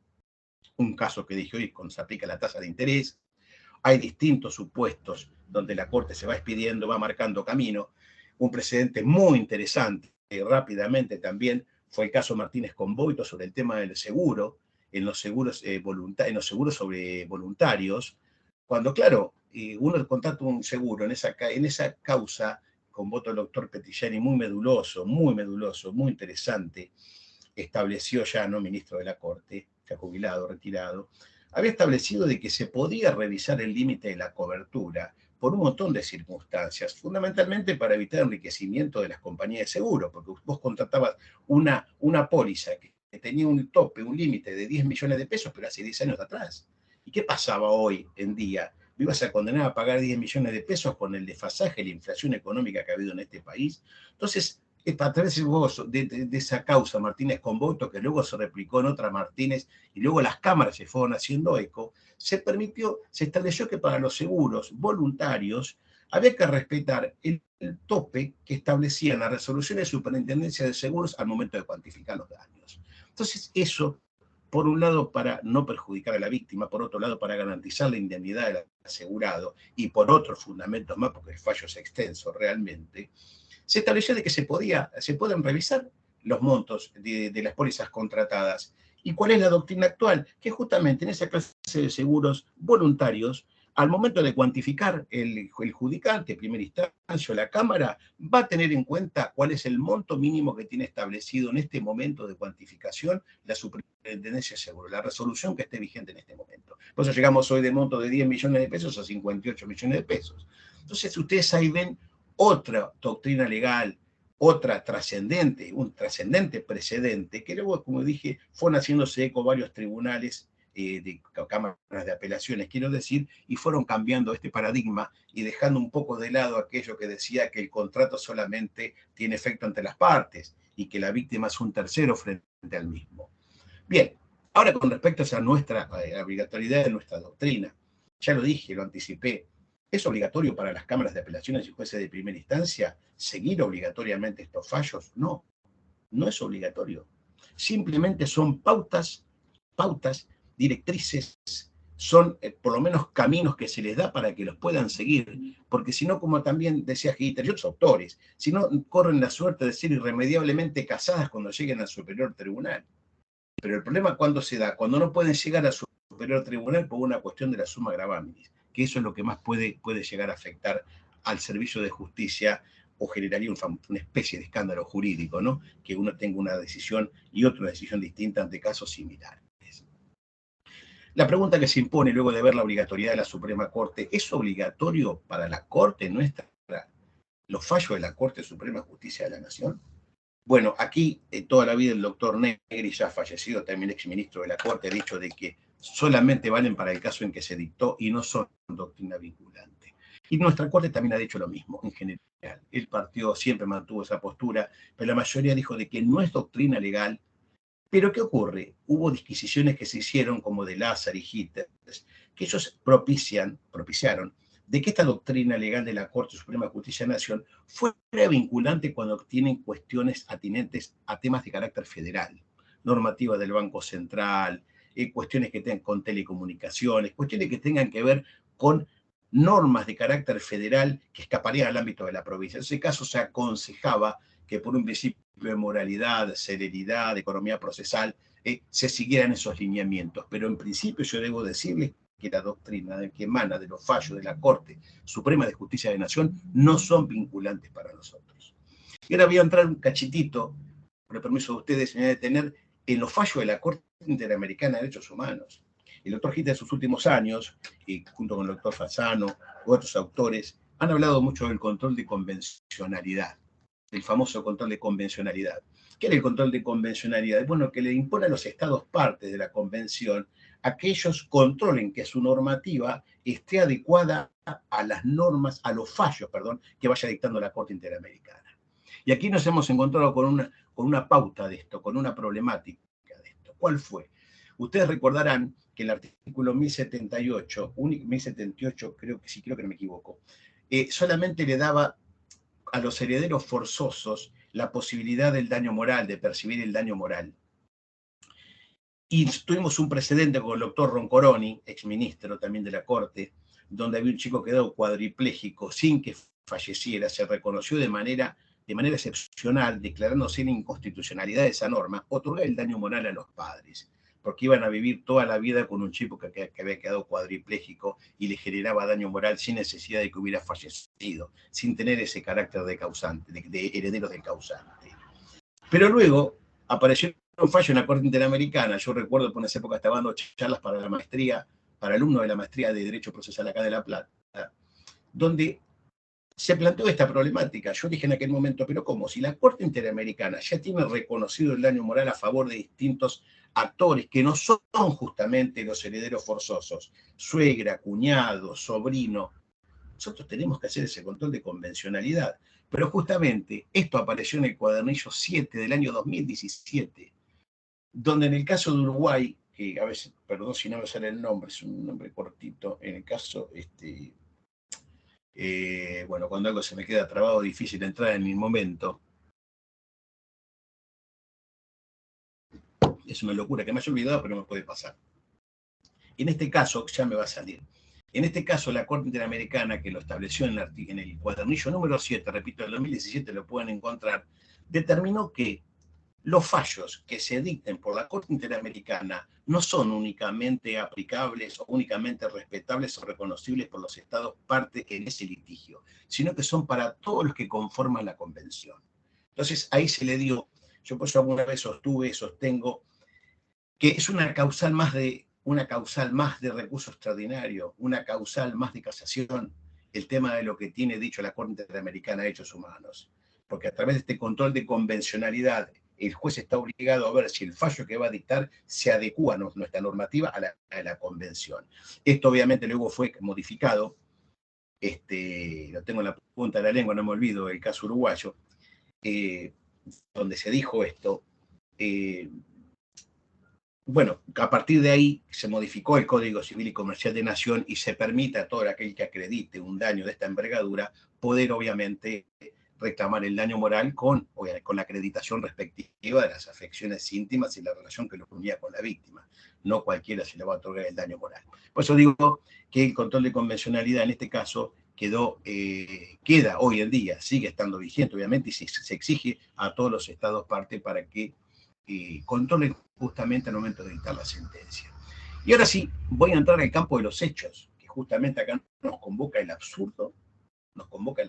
Un caso que dije hoy, cuando se aplica la tasa de interés, hay distintos supuestos donde la Corte se va expidiendo, va marcando camino. Un precedente muy interesante, rápidamente también, fue el caso Martínez con Boito sobre el tema del seguro, en los seguros, en los seguros sobre voluntarios, cuando, claro, uno contrata un seguro en esa causa, con voto del doctor Petillani, muy meduloso, muy interesante, estableció ya, no ministro de la Corte, ya jubilado, retirado, había establecido de que se podía revisar el límite de la cobertura por un montón de circunstancias, fundamentalmente para evitar enriquecimiento de las compañías de seguro, porque vos contratabas una póliza que tenía un tope, un límite de 10 millones de pesos, pero hace 10 años atrás. ¿Y qué pasaba hoy en día? ¿Me ibas a condenar a pagar 10 millones de pesos con el desfasaje, la inflación económica que ha habido en este país? Entonces, a través de esa causa Martínez con Boito, que luego se replicó en otra Martínez, y luego las cámaras se fueron haciendo eco, se estableció que para los seguros voluntarios había que respetar el tope que establecían las resoluciones de superintendencia de seguros al momento de cuantificar los daños. Entonces, eso, por un lado, para no perjudicar a la víctima, por otro lado, para garantizar la indemnidad del asegurado, y por otros fundamentos más, porque el fallo es extenso realmente, se estableció de que se pueden revisar los montos de las pólizas contratadas. ¿Y cuál es la doctrina actual? Que justamente en esa clase de seguros voluntarios, al momento de cuantificar el judicante, primera instancia o la Cámara, va a tener en cuenta cuál es el monto mínimo que tiene establecido en este momento de cuantificación la Superintendencia de Seguros, la resolución que esté vigente en este momento. Por eso llegamos hoy de monto de 10 millones de pesos a 58 millones de pesos. Entonces, ustedes ahí ven otra doctrina legal, otra trascendente, un trascendente precedente, que luego, como dije, fueron haciéndose eco varios tribunales de cámaras de apelaciones, quiero decir, y fueron cambiando este paradigma y dejando un poco de lado aquello que decía que el contrato solamente tiene efecto ante las partes y que la víctima es un tercero frente al mismo. Bien, ahora con respecto a nuestra obligatoriedad de nuestra doctrina, ya lo dije, lo anticipé, ¿es obligatorio para las cámaras de apelaciones y jueces de primera instancia seguir obligatoriamente estos fallos? No, no es obligatorio. Simplemente son pautas, directrices, son por lo menos caminos que se les da para que los puedan seguir, porque si no, como también decía Hitter y otros autores, si no, corren la suerte de ser irremediablemente casadas cuando lleguen al superior tribunal. Pero el problema, ¿cuándo se da? Cuando no pueden llegar al superior tribunal por una cuestión de la summa gravamen, que eso es lo que más puede llegar a afectar al servicio de justicia o generaría una especie de escándalo jurídico, ¿no? Que uno tenga una decisión y otra decisión distinta ante casos similares. La pregunta que se impone luego de ver la obligatoriedad de la Suprema Corte, ¿es obligatorio para la Corte nuestra los fallos de la Corte Suprema de Justicia de la Nación? Bueno, aquí toda la vida el doctor Negri, ya fallecido, también exministro de la Corte, ha dicho de que solamente valen para el caso en que se dictó y no son doctrina vinculante. Y nuestra Corte también ha dicho lo mismo, en general. El partido siempre mantuvo esa postura, pero la mayoría dijo de que no es doctrina legal. Pero ¿qué ocurre? Hubo disquisiciones que se hicieron, como de Lázaro y Hitler, que ellos propiciaron de que esta doctrina legal de la Corte Suprema de Justicia de la Nación fuera vinculante cuando tienen cuestiones atinentes a temas de carácter federal, normativa del Banco Central, cuestiones que tengan con telecomunicaciones, cuestiones que tengan que ver con normas de carácter federal que escaparían al ámbito de la provincia. En ese caso se aconsejaba que por un principio de moralidad, celeridad, de economía procesal, se siguieran esos lineamientos. Pero en principio yo debo decirles que la doctrina que emana de los fallos de la Corte Suprema de Justicia de la Nación no son vinculantes para nosotros. Y ahora voy a entrar un cachitito, por el permiso de ustedes, me voy a detener en los fallos de la Corte Interamericana de Derechos Humanos. El doctor Gita en sus últimos años, junto con el doctor Fasano u otros autores, han hablado mucho del control de convencionalidad, del famoso control de convencionalidad. ¿Qué era el control de convencionalidad? Bueno, que le impone a los estados partes de la convención a que ellos controlen que su normativa esté adecuada a las normas, a los fallos, perdón, que vaya dictando la Corte Interamericana. Y aquí nos hemos encontrado con una pauta de esto, con una problemática de esto. ¿Cuál fue? Ustedes recordarán que el artículo 1078, 1078, creo que no me equivoco, solamente le daba a los herederos forzosos la posibilidad del daño moral, de percibir el daño moral. Y tuvimos un precedente con el doctor Roncoroni, exministro también de la Corte, donde había un chico que quedó cuadripléjico sin que falleciera, se reconoció de manera excepcional, declarándose la inconstitucionalidad de esa norma, otorgar el daño moral a los padres, porque iban a vivir toda la vida con un chico que había quedado cuadripléjico y le generaba daño moral sin necesidad de que hubiera fallecido, sin tener ese carácter de causante, de herederos del causante. Pero luego apareció un fallo en la Corte Interamericana. Yo recuerdo que en esa época estaba dando charlas para la maestría, para alumnos de la maestría de Derecho Procesal acá de La Plata, donde se planteó esta problemática. Yo dije en aquel momento, pero ¿cómo? Si la Corte Interamericana ya tiene reconocido el daño moral a favor de distintos actores que no son justamente los herederos forzosos, suegra, cuñado, sobrino, nosotros tenemos que hacer ese control de convencionalidad. Pero justamente esto apareció en el cuadernillo 7 del año 2017, donde en el caso de Uruguay, que a veces, perdón si no me sale el nombre, es un nombre cortito, en el caso, bueno, cuando algo se me queda trabado, difícil entrar en el momento, es una locura que me haya olvidado, pero me puede pasar. En este caso, ya me va a salir. En este caso, la Corte Interamericana, que lo estableció en el cuadernillo número 7, repito, del 2017 lo pueden encontrar, determinó que los fallos que se dicten por la Corte Interamericana no son únicamente aplicables o únicamente respetables o reconocibles por los estados parte en ese litigio, sino que son para todos los que conforman la convención. Entonces, ahí se le dio, yo por eso alguna vez sostengo, que es una causal más de recurso extraordinario, una causal más de casación, el tema de lo que tiene dicho la Corte Interamericana de Derechos Humanos. Porque a través de este control de convencionalidad, el juez está obligado a ver si el fallo que va a dictar se adecúa a nuestra normativa a la convención. Esto obviamente luego fue modificado, lo tengo en la punta de la lengua, no me olvido, el caso uruguayo, donde se dijo esto. Bueno, a partir de ahí se modificó el Código Civil y Comercial de Nación y se permite a todo aquel que acredite un daño de esta envergadura poder, obviamente, reclamar el daño moral con la acreditación respectiva de las afecciones íntimas y la relación que lo unía con la víctima. No cualquiera se le va a otorgar el daño moral. Por eso digo que el control de convencionalidad en este caso queda hoy en día, sigue estando vigente, obviamente, y se exige a todos los estados parte para que controlen justamente al momento de dictar la sentencia. Y ahora sí, voy a entrar al campo de los hechos, que justamente acá nos convoca el absurdo, nos convoca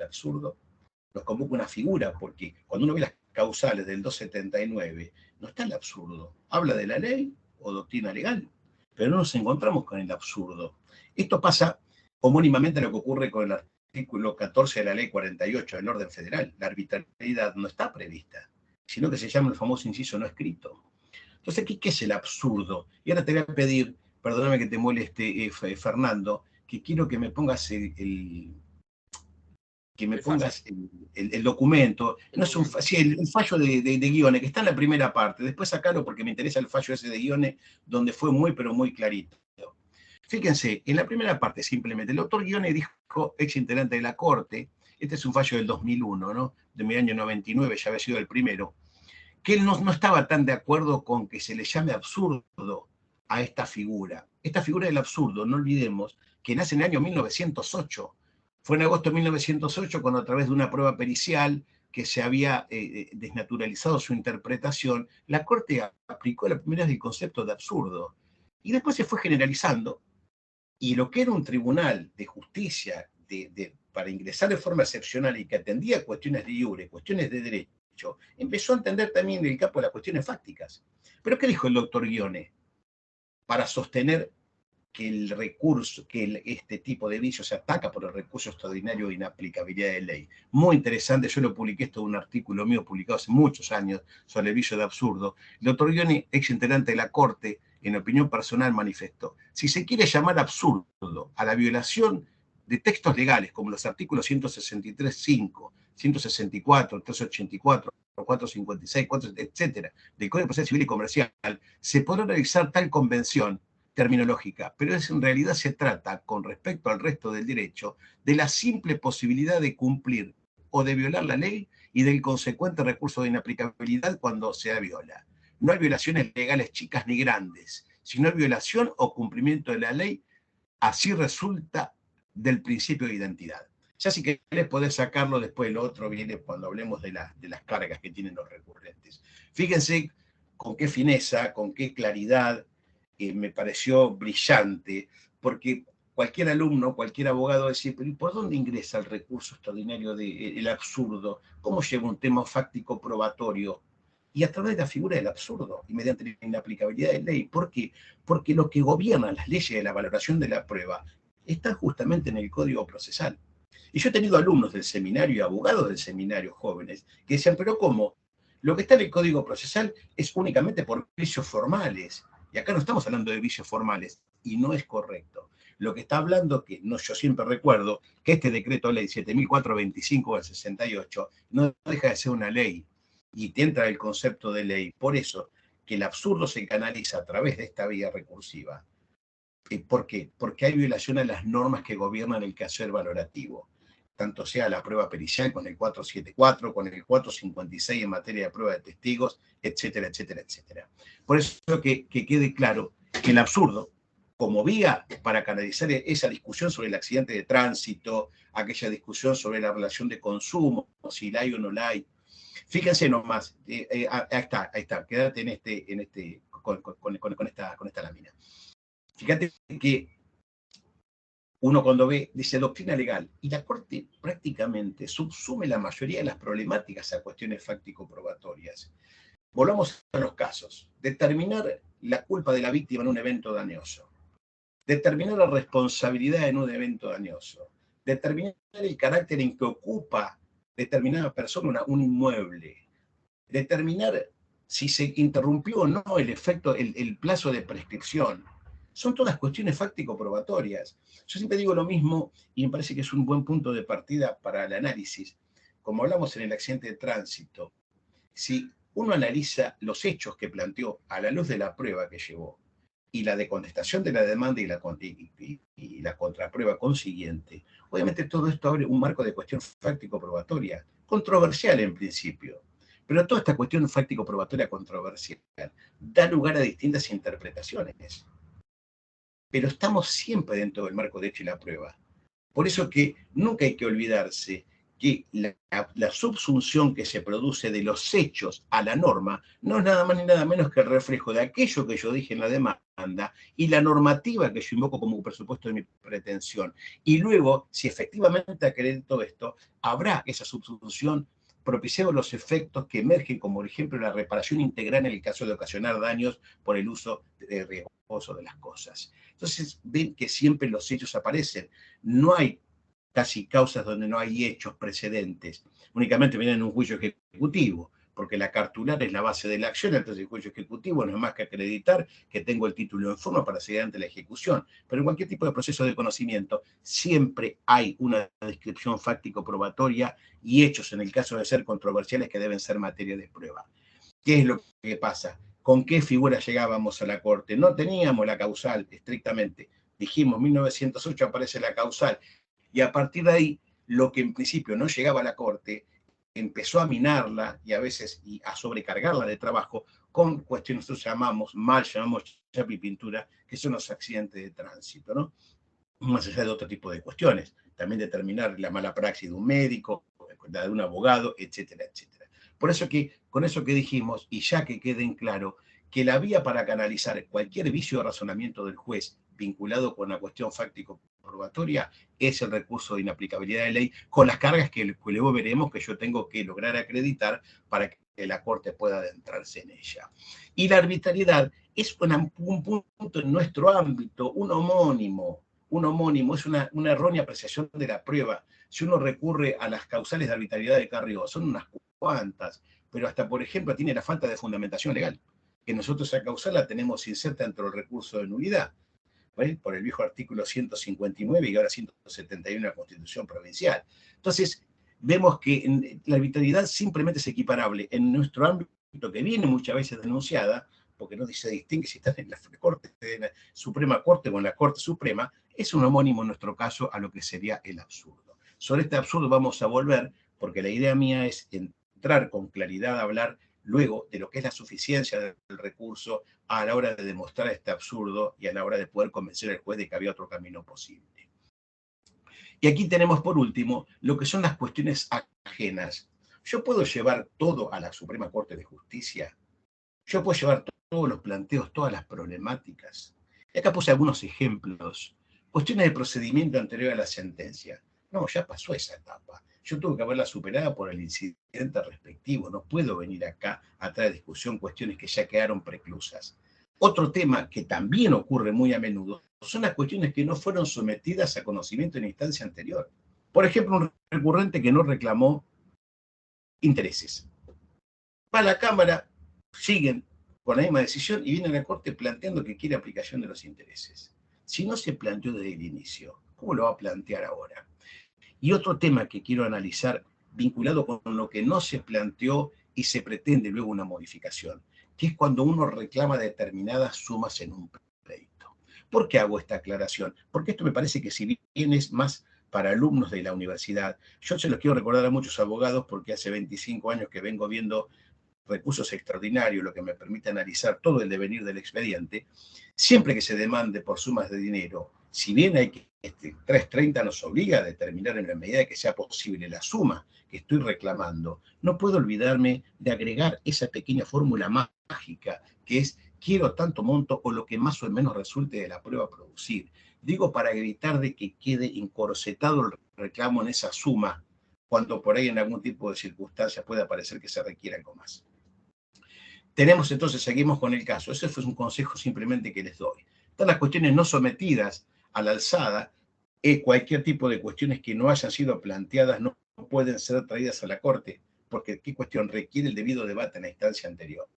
una figura, porque cuando uno ve las causales del 279, no está el absurdo. Habla de la ley o doctrina legal, pero no nos encontramos con el absurdo. Esto pasa homónimamente a lo que ocurre con el artículo 14 de la ley 48 del orden federal. La arbitrariedad no está prevista, sino que se llama el famoso inciso no escrito. Entonces, ¿qué es el absurdo? Y ahora te voy a pedir, perdóname que te moleste, Fernando, que quiero que me pongas el documento, no es el fallo de guiones, que está en la primera parte, después sacalo porque me interesa el fallo ese de guiones, donde fue muy, pero muy clarito. Fíjense, en la primera parte simplemente, el doctor Guiones dijo, ex integrante de la Corte, este es un fallo del 2001, ¿no? De mi año 99, ya había sido el primero, que él no estaba tan de acuerdo con que se le llame absurdo a esta figura. Esta figura del absurdo, no olvidemos que nace en el año 1908. Fue en agosto de 1908 cuando a través de una prueba pericial que se había desnaturalizado su interpretación, la Corte aplicó la primera vez el concepto de absurdo. Y después se fue generalizando, y lo que era un tribunal de justicia para ingresar de forma excepcional y que atendía cuestiones de iure, cuestiones de derecho, empezó a entender también el campo de las cuestiones fácticas. ¿Pero qué dijo el doctor Guione para sostener que el recurso, que este tipo de vicio se ataca por el recurso extraordinario de inaplicabilidad de ley? Muy interesante, yo lo publiqué, esto en un artículo mío publicado hace muchos años sobre el vicio de absurdo. El doctor Guione, ex integrante de la Corte, en opinión personal manifestó: si se quiere llamar absurdo a la violación de textos legales como los artículos 163.5, 164, 384, 456, 4, etcétera, del Código Procesal Civil y Comercial, se podrá realizar tal convención terminológica, pero en realidad se trata, con respecto al resto del derecho, de la simple posibilidad de cumplir o de violar la ley y del consecuente recurso de inaplicabilidad cuando se viola. No hay violaciones legales chicas ni grandes, sino violación o cumplimiento de la ley, así resulta del principio de identidad. Ya si querés podés sacarlo, después lo otro viene cuando hablemos de las cargas que tienen los recurrentes. Fíjense con qué fineza, con qué claridad, me pareció brillante, porque cualquier alumno, cualquier abogado decía: pero ¿y por dónde ingresa el recurso extraordinario del absurdo? ¿Cómo lleva un tema fáctico probatorio? Y a través de la figura del absurdo y mediante la inaplicabilidad de ley. ¿Por qué? Porque lo que gobierna las leyes de la valoración de la prueba están justamente en el Código Procesal. Y yo he tenido alumnos del seminario y abogados del seminario jóvenes que decían: pero ¿cómo? Lo que está en el Código Procesal es únicamente por vicios formales. Y acá no estamos hablando de vicios formales, y no es correcto. Lo que está hablando, que no, yo siempre recuerdo, que este decreto ley 7425 del 68 no deja de ser una ley, y te entra el concepto de ley. Por eso que el absurdo se canaliza a través de esta vía recursiva. ¿Por qué? Porque hay violación a las normas que gobiernan el quehacer valorativo, tanto sea la prueba pericial con el 474, con el 456 en materia de prueba de testigos, etcétera, etcétera, etcétera. Por eso que quede claro que el absurdo, como vía para canalizar esa discusión sobre el accidente de tránsito, aquella discusión sobre la relación de consumo, si la hay o no la hay. Fíjense nomás, ahí está, quédate con esta lámina. Fíjate que uno cuando ve, dice doctrina legal, y la Corte prácticamente subsume la mayoría de las problemáticas a cuestiones fáctico-probatorias. Volvamos a los casos. Determinar la culpa de la víctima en un evento dañoso. Determinar la responsabilidad en un evento dañoso. Determinar el carácter en que ocupa determinada persona un inmueble. Determinar si se interrumpió o no el efecto, el plazo de prescripción. Son todas cuestiones fáctico-probatorias. Yo siempre digo lo mismo y me parece que es un buen punto de partida para el análisis. Como hablamos en el accidente de tránsito, si uno analiza los hechos que planteó a la luz de la prueba que llevó y la de contestación de la demanda y la contraprueba consiguiente, obviamente todo esto abre un marco de cuestión fáctico-probatoria, controversial en principio. Pero toda esta cuestión fáctico-probatoria controversial da lugar a distintas interpretaciones. Pero estamos siempre dentro del marco de hecho y la prueba. Por eso que nunca hay que olvidarse que la subsunción que se produce de los hechos a la norma no es nada más ni nada menos que el reflejo de aquello que yo dije en la demanda y la normativa que yo invoco como presupuesto de mi pretensión. Y luego, si efectivamente acredito esto, habrá esa subsunción propiciando los efectos que emergen, como por ejemplo la reparación integral en el caso de ocasionar daños por el uso riesgoso de las cosas. Entonces ven que siempre los hechos aparecen. No hay casi causas donde no hay hechos precedentes. Únicamente vienen en un juicio ejecutivo, porque la cartular es la base de la acción, entonces el juicio ejecutivo no es más que acreditar que tengo el título en forma para seguir ante la ejecución. Pero en cualquier tipo de proceso de conocimiento siempre hay una descripción fáctico-probatoria y hechos, en el caso de ser controversiales, que deben ser materia de prueba. ¿Qué es lo que pasa? ¿Con qué figura llegábamos a la Corte? No teníamos la causal estrictamente. Dijimos, 1908 aparece la causal. Y a partir de ahí, lo que en principio no llegaba a la Corte, empezó a minarla y a veces a sobrecargarla de trabajo con cuestiones que nosotros llamamos chapa y pintura, que son los accidentes de tránsito, ¿no? más allá de otro tipo de cuestiones. También determinar la mala praxis de un médico, la de un abogado, etcétera, etcétera. Por eso que, con eso que dijimos, y ya que quede en claro, que la vía para canalizar cualquier vicio de razonamiento del juez vinculado con la cuestión fáctico-probatoria es el recurso de inaplicabilidad de ley, con las cargas que luego veremos que yo tengo que lograr acreditar para que la Corte pueda adentrarse en ella. Y la arbitrariedad es un punto en nuestro ámbito, un homónimo, es una errónea apreciación de la prueba. Si uno recurre a las causales de arbitrariedad de Carrió, son unas cuantas, pero hasta, por ejemplo, tiene la falta de fundamentación legal, que nosotros esa causal la tenemos inserta dentro del recurso de nulidad, ¿vale? Por el viejo artículo 159 y ahora 171 de la Constitución Provincial. Entonces, vemos que la arbitrariedad simplemente es equiparable en nuestro ámbito, que viene muchas veces denunciada, porque no se distingue si están en la Corte, en la Suprema Corte o en la Corte Suprema, es un homónimo en nuestro caso a lo que sería el absurdo. Sobre este absurdo vamos a volver, porque la idea mía es entrar con claridad a hablar luego de lo que es la suficiencia del recurso a la hora de demostrar este absurdo y a la hora de poder convencer al juez de que había otro camino posible. Y aquí tenemos por último lo que son las cuestiones ajenas. Yo puedo llevar todo a la Suprema Corte de Justicia. Yo puedo llevar todos los planteos, todas las problemáticas. Y acá puse algunos ejemplos. Cuestiones de procedimiento anterior a la sentencia. No, ya pasó esa etapa. Yo tuve que haberla superada por el incidente respectivo. No puedo venir acá a traer discusión cuestiones que ya quedaron preclusas. Otro tema que también ocurre muy a menudo son las cuestiones que no fueron sometidas a conocimiento en instancia anterior. Por ejemplo, un recurrente que no reclamó intereses. Va a la Cámara, siguen con la misma decisión y viene a la Corte planteando que quiere aplicación de los intereses. Si no se planteó desde el inicio, ¿cómo lo va a plantear ahora? Y otro tema que quiero analizar vinculado con lo que no se planteó y se pretende luego una modificación, que es cuando uno reclama determinadas sumas en un pleito. ¿Por qué hago esta aclaración? Porque esto me parece que si bien es más para alumnos de la universidad, yo se los quiero recordar a muchos abogados porque hace 25 años que vengo viendo recursos extraordinarios, lo que me permite analizar todo el devenir del expediente, siempre que se demande por sumas de dinero, si bien hay que 330 nos obliga a determinar en la medida que sea posible la suma que estoy reclamando, no puedo olvidarme de agregar esa pequeña fórmula mágica que es quiero tanto monto o lo que más o menos resulte de la prueba a producir. Digo para evitar de que quede encorsetado el reclamo en esa suma cuando por ahí en algún tipo de circunstancia pueda parecer que se requiere algo más. Tenemos entonces, seguimos con el caso. Ese fue un consejo simplemente que les doy. Están las cuestiones no sometidas a la alzada, cualquier tipo de cuestiones que no hayan sido planteadas no pueden ser traídas a la Corte, porque qué cuestión requiere el debido debate en la instancia anterior.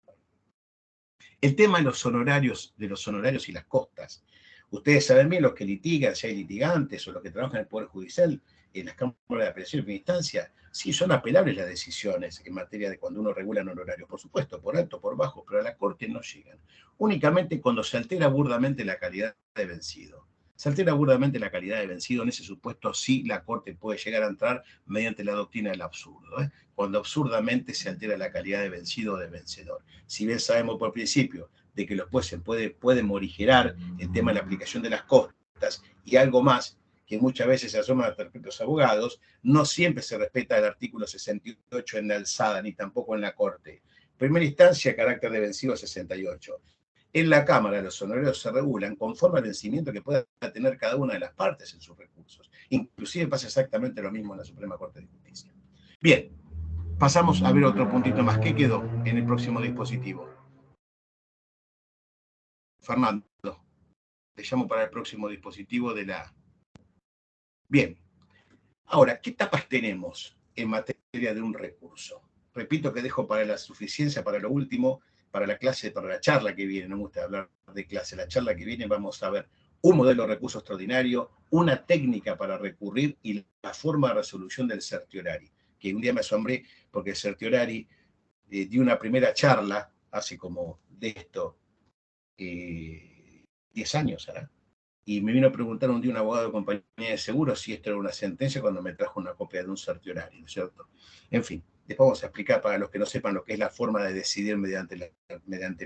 El tema de los honorarios y las costas. Ustedes saben bien, los que litigan, si hay litigantes o los que trabajan en el Poder Judicial, en las cámaras de apelación en primera instancia, sí son apelables las decisiones en materia de cuando uno regula en honorarios, por supuesto, por alto, por bajo, pero a la Corte no llegan. Únicamente cuando se altera burdamente la calidad de vencido. Se altera burdamente la calidad de vencido, en ese supuesto sí la Corte puede llegar a entrar mediante la doctrina del absurdo, cuando absurdamente se altera la calidad de vencido o de vencedor. Si bien sabemos por principio de que los jueces pueden morigerar el tema de la aplicación de las costas y algo más, que muchas veces se asoman a los propios abogados, no siempre se respeta el artículo 68 en la alzada, ni tampoco en la Corte. Primera instancia, carácter de vencido 68. En la Cámara los honorarios se regulan conforme al vencimiento que pueda tener cada una de las partes en sus recursos. Inclusive pasa exactamente lo mismo en la Suprema Corte de Justicia. Bien, pasamos a ver otro puntito más. ¿Qué quedó en el próximo dispositivo? Fernando, te llamo para el próximo dispositivo de la... Bien, ahora, ¿qué etapas tenemos en materia de un recurso? Repito que dejo para la suficiencia, para lo último, para la clase, para la charla que viene, no me gusta hablar de clase, la charla que viene vamos a ver un modelo de recurso extraordinario, una técnica para recurrir y la forma de resolución del certiorari, que un día me asombré porque el certiorari dio una primera charla hace como de esto 10 años, ¿verdad? Y me vino a preguntar un día un abogado de compañía de seguros si esto era una sentencia cuando me trajo una copia de un certiorari, ¿no es cierto? En fin, Después vamos a explicar para los que no sepan lo que es la forma de decidir mediante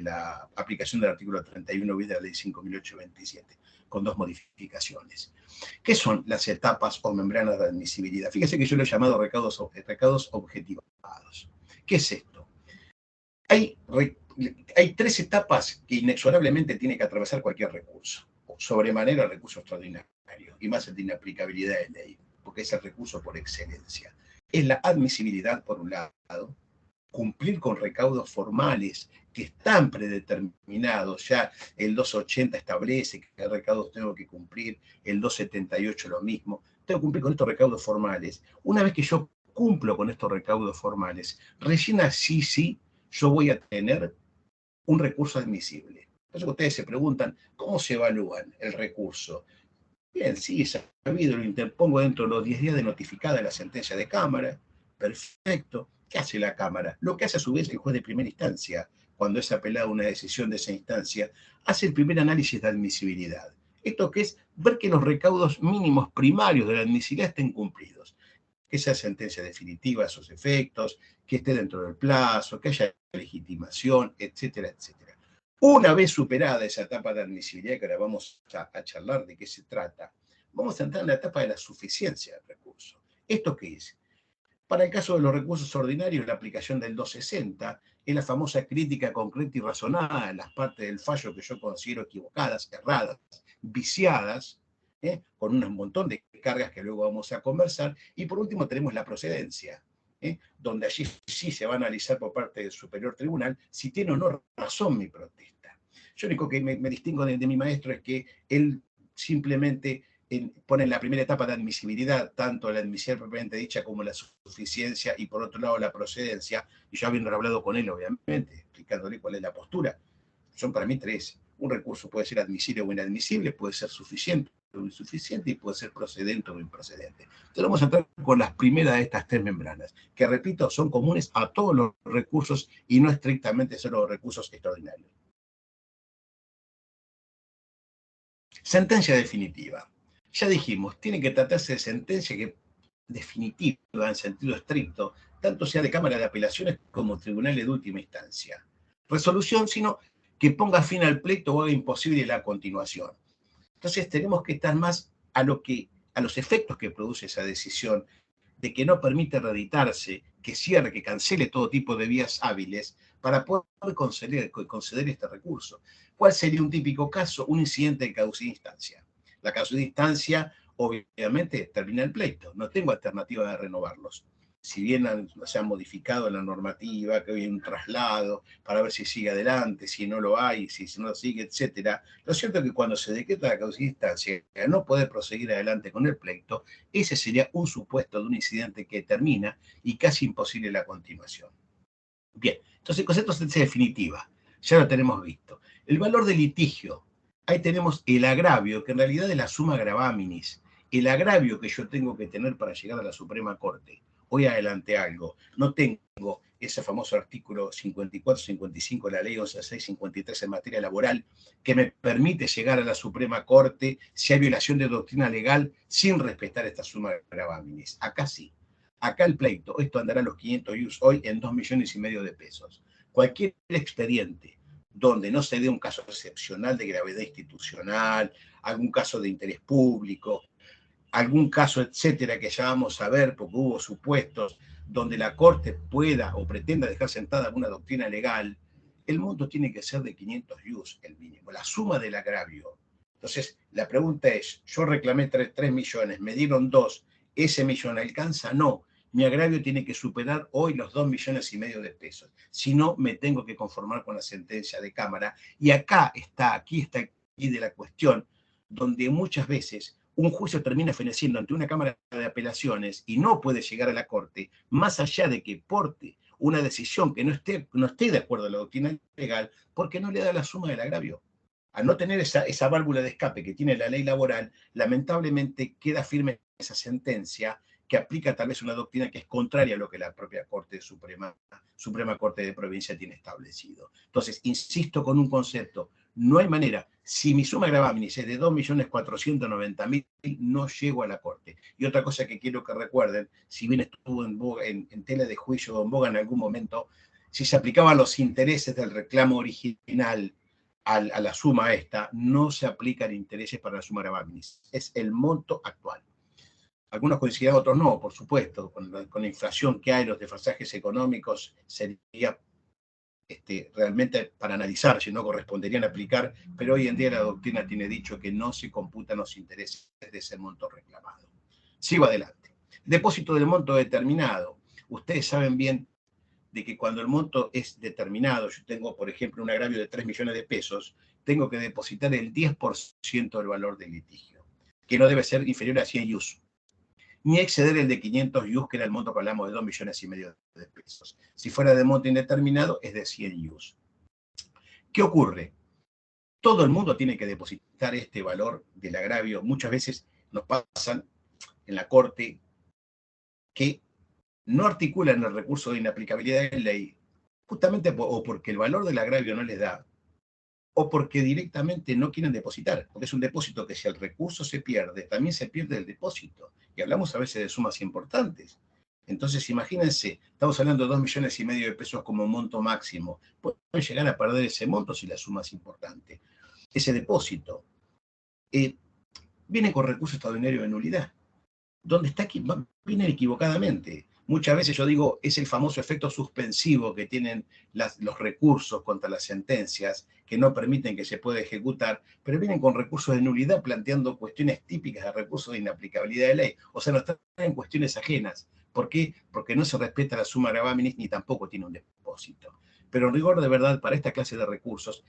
la aplicación del artículo 31 bis de la ley 5.827, con 2 modificaciones. ¿Qué son las etapas o membranas de admisibilidad? Fíjese que yo lo he llamado recaudos objetivados. ¿Qué es esto? Hay 3 etapas que inexorablemente tiene que atravesar cualquier recurso. Sobremanera el recurso extraordinario, y más el de inaplicabilidad de ley, porque es el recurso por excelencia. Es la admisibilidad, por un lado, cumplir con recaudos formales que están predeterminados, ya el 280 establece qué recaudos tengo que cumplir, el 278 lo mismo, tengo que cumplir con estos recaudos formales. Una vez que yo cumplo con estos recaudos formales, recién así yo voy a tener un recurso admisible. Entonces ustedes se preguntan, ¿cómo se evalúan el recurso? Bien, sí, es sabido, lo interpongo dentro de los 10 días de notificada la sentencia de Cámara. Perfecto. ¿Qué hace la Cámara? Lo que hace a su vez el juez de primera instancia, cuando es apelada una decisión de esa instancia, hace el primer análisis de admisibilidad. Esto que es ver que los recaudos mínimos primarios de la admisibilidad estén cumplidos. Que sea sentencia definitiva a sus efectos, que esté dentro del plazo, que haya legitimación, etcétera, etcétera. Una vez superada esa etapa de admisibilidad, que ahora vamos a charlar de qué se trata, vamos a entrar en la etapa de la suficiencia del recurso. ¿Esto qué es? Para el caso de los recursos ordinarios, la aplicación del 260 es la famosa crítica concreta y razonada en las partes del fallo que yo considero equivocadas, erradas, viciadas, con un montón de cargas que luego vamos a conversar. Y por último tenemos la procedencia, donde allí sí se va a analizar por parte del superior tribunal si tiene o no razón mi protesta. Yo lo único que me distingo de mi maestro es que él simplemente pone en la primera etapa de admisibilidad tanto la admisibilidad propiamente dicha como la suficiencia y por otro lado la procedencia, y yo habiendo hablado con él obviamente, explicándole cuál es la postura, son para mí 3. Un recurso puede ser admisible o inadmisible, puede ser suficiente o insuficiente y puede ser procedente o improcedente. Entonces vamos a entrar con las primeras de estas 3 membranas, que repito, son comunes a todos los recursos y no estrictamente solo los recursos extraordinarios. Sentencia definitiva. Ya dijimos, tiene que tratarse de sentencia que definitiva en sentido estricto, tanto sea de Cámara de Apelaciones como tribunales de última instancia. Resolución, sino que ponga fin al pleito o haga imposible la continuación. Entonces tenemos que estar más a los efectos que produce esa decisión, de que no permite reeditarse, que cierre, que cancele todo tipo de vías hábiles para poder conceder este recurso. ¿Cuál sería un típico caso? Un incidente de caducidad de instancia. La caducidad de instancia, obviamente, termina el pleito. No tengo alternativa de renovarlos. Si bien se han modificado la normativa, que hay un traslado para ver si sigue adelante, si no lo hay, si no lo sigue, etc. Lo cierto es que cuando se decreta la caducidad de instancia, al no poder proseguir adelante con el pleito, ese sería un supuesto de un incidente que termina y casi imposible la continuación. Bien, entonces el concepto de sentencia definitiva, ya lo tenemos visto. El valor del litigio, ahí tenemos el agravio, que en realidad es la suma gravaminis, el agravio que yo tengo que tener para llegar a la Suprema Corte. Hoy adelante algo, no tengo ese famoso artículo 54-55 de la ley 11.653 en materia laboral que me permite llegar a la Suprema Corte si hay violación de doctrina legal sin respetar esta suma gravaminis. Acá sí. Acá el pleito, esto andará a los 500 IUS hoy en 2,5 millones de pesos. Cualquier expediente donde no se dé un caso excepcional de gravedad institucional, algún caso de interés público, algún caso, etcétera, que ya vamos a ver porque hubo supuestos donde la Corte pueda o pretenda dejar sentada alguna doctrina legal, el monto tiene que ser de 500 IUS, el mínimo, la suma del agravio. Entonces, la pregunta es, yo reclamé 3 millones, me dieron 2, ¿ese millón alcanza? No. Mi agravio tiene que superar hoy los 2,5 millones de pesos. Si no, me tengo que conformar con la sentencia de Cámara. Y aquí está de la cuestión, donde muchas veces un juicio termina feneciendo ante una Cámara de Apelaciones y no puede llegar a la Corte, más allá de que porte una decisión que no esté de acuerdo a la doctrina legal, porque no le da la suma del agravio. Al no tener esa válvula de escape que tiene la ley laboral, lamentablemente queda firme esa sentencia que aplica tal vez una doctrina que es contraria a lo que la propia Suprema Corte de Provincia tiene establecido. Entonces, insisto con un concepto, No hay manera. Si mi suma gravamen es de 2.490.000, no llego a la Corte. Y otra cosa que quiero que recuerden, si bien estuvo en tela de juicio o en boga en algún momento, si se aplicaban los intereses del reclamo original a la suma esta, no se aplican intereses para la suma gravamen. Es el monto actual. Algunos coinciden, otros no, por supuesto. Con la inflación que hay, los desfasajes económicos, sería realmente para analizar si no corresponderían aplicar, pero hoy en día la doctrina tiene dicho que no se computan los intereses de ese monto reclamado. Sigo adelante. Depósito del monto determinado. Ustedes saben bien de que cuando el monto es determinado, yo tengo, por ejemplo, un agravio de 3 millones de pesos, tengo que depositar el 10% del valor del litigio, que no debe ser inferior a 100 IUS, ni exceder el de 500 IUS, que era el monto que hablamos de 2,5 millones de pesos. Si fuera de monto indeterminado, es de 100 IUS. ¿Qué ocurre? Todo el mundo tiene que depositar este valor del agravio. Muchas veces nos pasan en la Corte que no articulan el recurso de inaplicabilidad de ley, justamente o porque el valor del agravio no les da, o porque directamente no quieren depositar, porque es un depósito que si el recurso se pierde, también se pierde el depósito. Y hablamos a veces de sumas importantes. Entonces, imagínense, estamos hablando de 2,5 millones de pesos como monto máximo. Pueden llegar a perder ese monto si la suma es importante. Ese depósito viene con recurso extraordinario de nulidad. ¿Dónde está? Viene equivocadamente. Muchas veces yo digo, es el famoso efecto suspensivo que tienen los recursos contra las sentencias, que no permiten que se pueda ejecutar, pero vienen con recursos de nulidad planteando cuestiones típicas de recursos de inaplicabilidad de ley. O sea, no están en cuestiones ajenas. ¿Por qué? Porque no se respeta la suma gravamen ni tampoco tiene un depósito. Pero en rigor de verdad, para esta clase de recursos,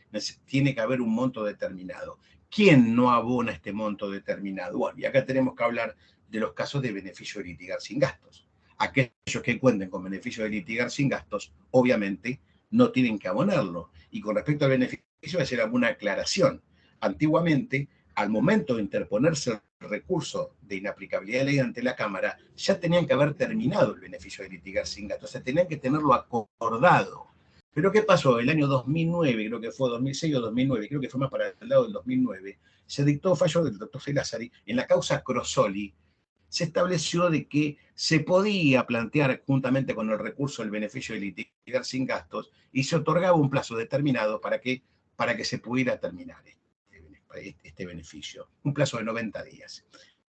tiene que haber un monto determinado. ¿Quién no abona este monto determinado? Bueno, y acá tenemos que hablar de los casos de beneficio de litigar sin gastos. Aquellos que cuenten con beneficio de litigar sin gastos, obviamente, no tienen que abonarlo. Y con respecto al beneficio, voy a hacer alguna aclaración. Antiguamente, al momento de interponerse el recurso de inaplicabilidad de ley ante la Cámara, ya tenían que haber terminado el beneficio de litigar sin gastos, o sea, tenían que tenerlo acordado. Pero ¿qué pasó? El año 2009, creo que fue 2006 o 2009, creo que fue más para el lado del 2009, se dictó fallo del doctor Felázari en la causa Crosoli. Se estableció de que se podía plantear juntamente con el recurso del beneficio de litigar sin gastos y se otorgaba un plazo determinado para que se pudiera terminar este beneficio, un plazo de 90 días.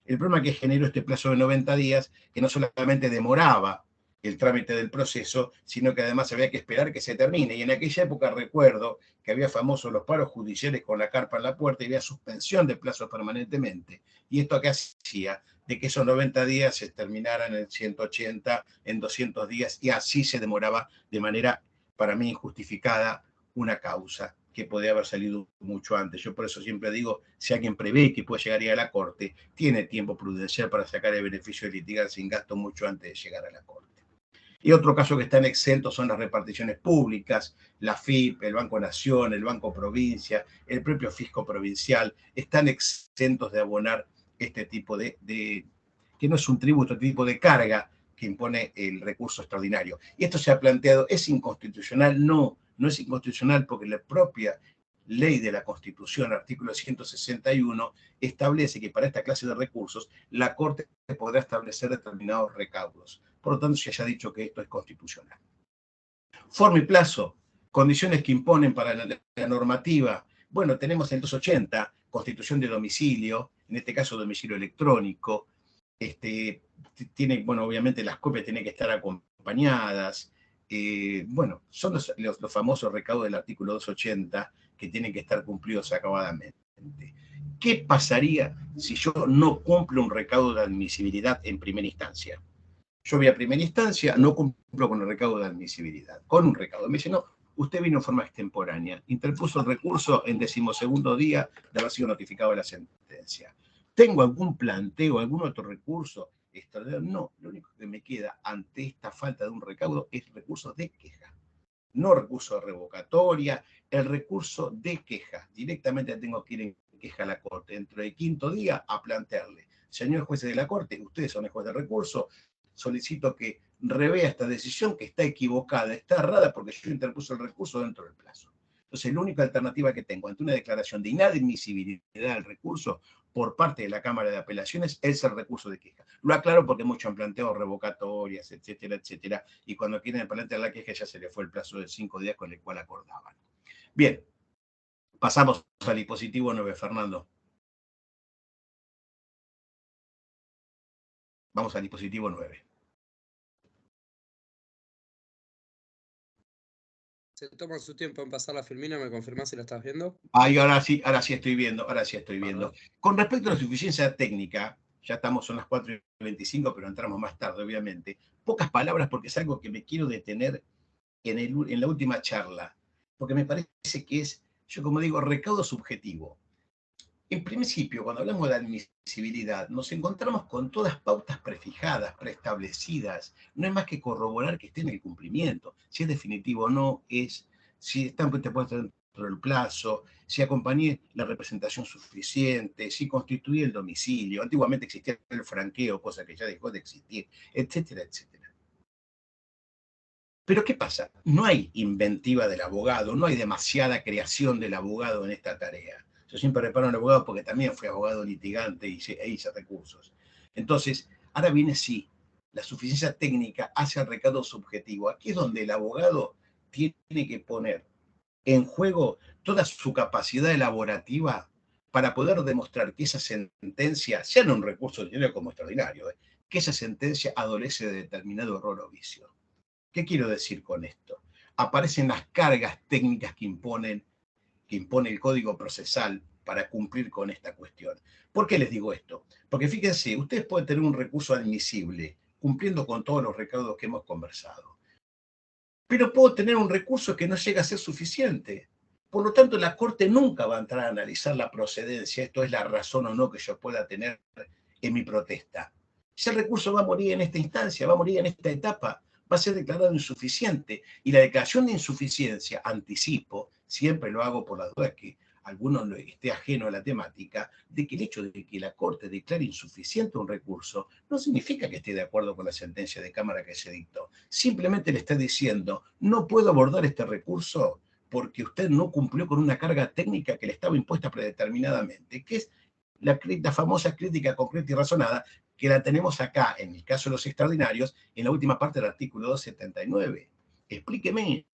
El problema que generó este plazo de 90 días, que no solamente demoraba el trámite del proceso, sino que además había que esperar que se termine. Y en aquella época recuerdo que había famosos los paros judiciales con la carpa en la puerta y había suspensión de plazos permanentemente. Y esto que hacía de que esos 90 días se terminaran en 180, en 200 días, y así se demoraba de manera, para mí, injustificada una causa que podía haber salido mucho antes. Yo por eso siempre digo, si alguien prevé que puede llegar a ir a la Corte, tiene tiempo prudencial para sacar el beneficio de litigar sin gasto mucho antes de llegar a la Corte. Y otro caso que están exentos son las reparticiones públicas, la FIP, el Banco Nación, el Banco Provincia, el propio Fisco Provincial, están exentos de abonar este tipo que no es un tributo, este tipo de carga que impone el recurso extraordinario. Y esto se ha planteado, ¿es inconstitucional? No, no es inconstitucional porque la propia ley de la Constitución, artículo 161, establece que para esta clase de recursos la Corte podrá establecer determinados recaudos. Por lo tanto, se haya dicho que esto es constitucional. Forma y plazo, condiciones que imponen para la normativa. Bueno, tenemos el 280, constitución de domicilio, en este caso domicilio electrónico. Bueno, obviamente las copias tienen que estar acompañadas. Bueno, son los famosos recaudos del artículo 280 que tienen que estar cumplidos acabadamente. ¿Qué pasaría si yo no cumplo un recaudo de admisibilidad en primera instancia? Yo voy a primera instancia, no cumplo con el recaudo de admisibilidad, con un recaudo. Me dice, no, usted vino en forma extemporánea, interpuso el recurso en 12º día de haber sido notificado de la sentencia. ¿Tengo algún planteo, algún otro recurso extraordinario? No, lo único que me queda ante esta falta de un recaudo es recurso de queja. No recurso de revocatoria, el recurso de queja. Directamente tengo que ir en queja a la Corte. Dentro del 5º día a plantearle, señores jueces de la Corte, ustedes son el juez de recurso, solicito que revea esta decisión que está equivocada, está errada porque yo interpuse el recurso dentro del plazo. Entonces, la única alternativa que tengo ante una declaración de inadmisibilidad del recurso por parte de la Cámara de Apelaciones es el recurso de queja. Lo aclaro porque muchos han planteado revocatorias, etcétera, etcétera, y cuando quieren plantear la queja ya se le fue el plazo de 5 días con el cual acordaban. Bien, pasamos al dispositivo 9, Fernando. Vamos al dispositivo 9. Se toma su tiempo en pasar la filmina, ¿me confirmás si la estás viendo? Ahí ahora sí estoy viendo, ahora sí estoy viendo. Con respecto a la suficiencia técnica, ya estamos, son las 4:25, pero entramos más tarde, obviamente. Pocas palabras porque es algo que me quiero detener en la última charla, porque me parece que es, yo como digo, recaudo subjetivo. En principio, cuando hablamos de admisibilidad, nos encontramos con todas pautas prefijadas, preestablecidas. No es más que corroborar que esté en el cumplimiento. Si es definitivo o no, si está puesto dentro del plazo, si acompañé la representación suficiente, si constituye el domicilio. Antiguamente existía el franqueo, cosa que ya dejó de existir, etcétera, etcétera. Pero ¿qué pasa? No hay inventiva del abogado, no hay demasiada creación del abogado en esta tarea. Yo siempre reparo en el abogado porque también fui abogado litigante e hice recursos. Entonces, ahora viene sí, la suficiencia técnica hacia el recaudo subjetivo. Aquí es donde el abogado tiene que poner en juego toda su capacidad elaborativa para poder demostrar que esa sentencia, sea en un recurso ordinario como extraordinario, que esa sentencia adolece de determinado error o vicio. ¿Qué quiero decir con esto? Aparecen las cargas técnicas que impone el Código Procesal para cumplir con esta cuestión. ¿Por qué les digo esto? Porque fíjense, ustedes pueden tener un recurso admisible cumpliendo con todos los recaudos que hemos conversado. Pero puedo tener un recurso que no llega a ser suficiente. Por lo tanto, la Corte nunca va a entrar a analizar la procedencia, esto es la razón o no que yo pueda tener en mi protesta. Ese recurso va a morir en esta instancia, va a morir en esta etapa, va a ser declarado insuficiente. Y la declaración de insuficiencia, anticipo, siempre lo hago por la duda que alguno esté ajeno a la temática, de que el hecho de que la Corte declare insuficiente un recurso no significa que esté de acuerdo con la sentencia de Cámara que se dictó. Simplemente le está diciendo, no puedo abordar este recurso porque usted no cumplió con una carga técnica que le estaba impuesta predeterminadamente, que es la famosa crítica concreta y razonada, que la tenemos acá, en el caso de los extraordinarios, en la última parte del artículo 279. Explíqueme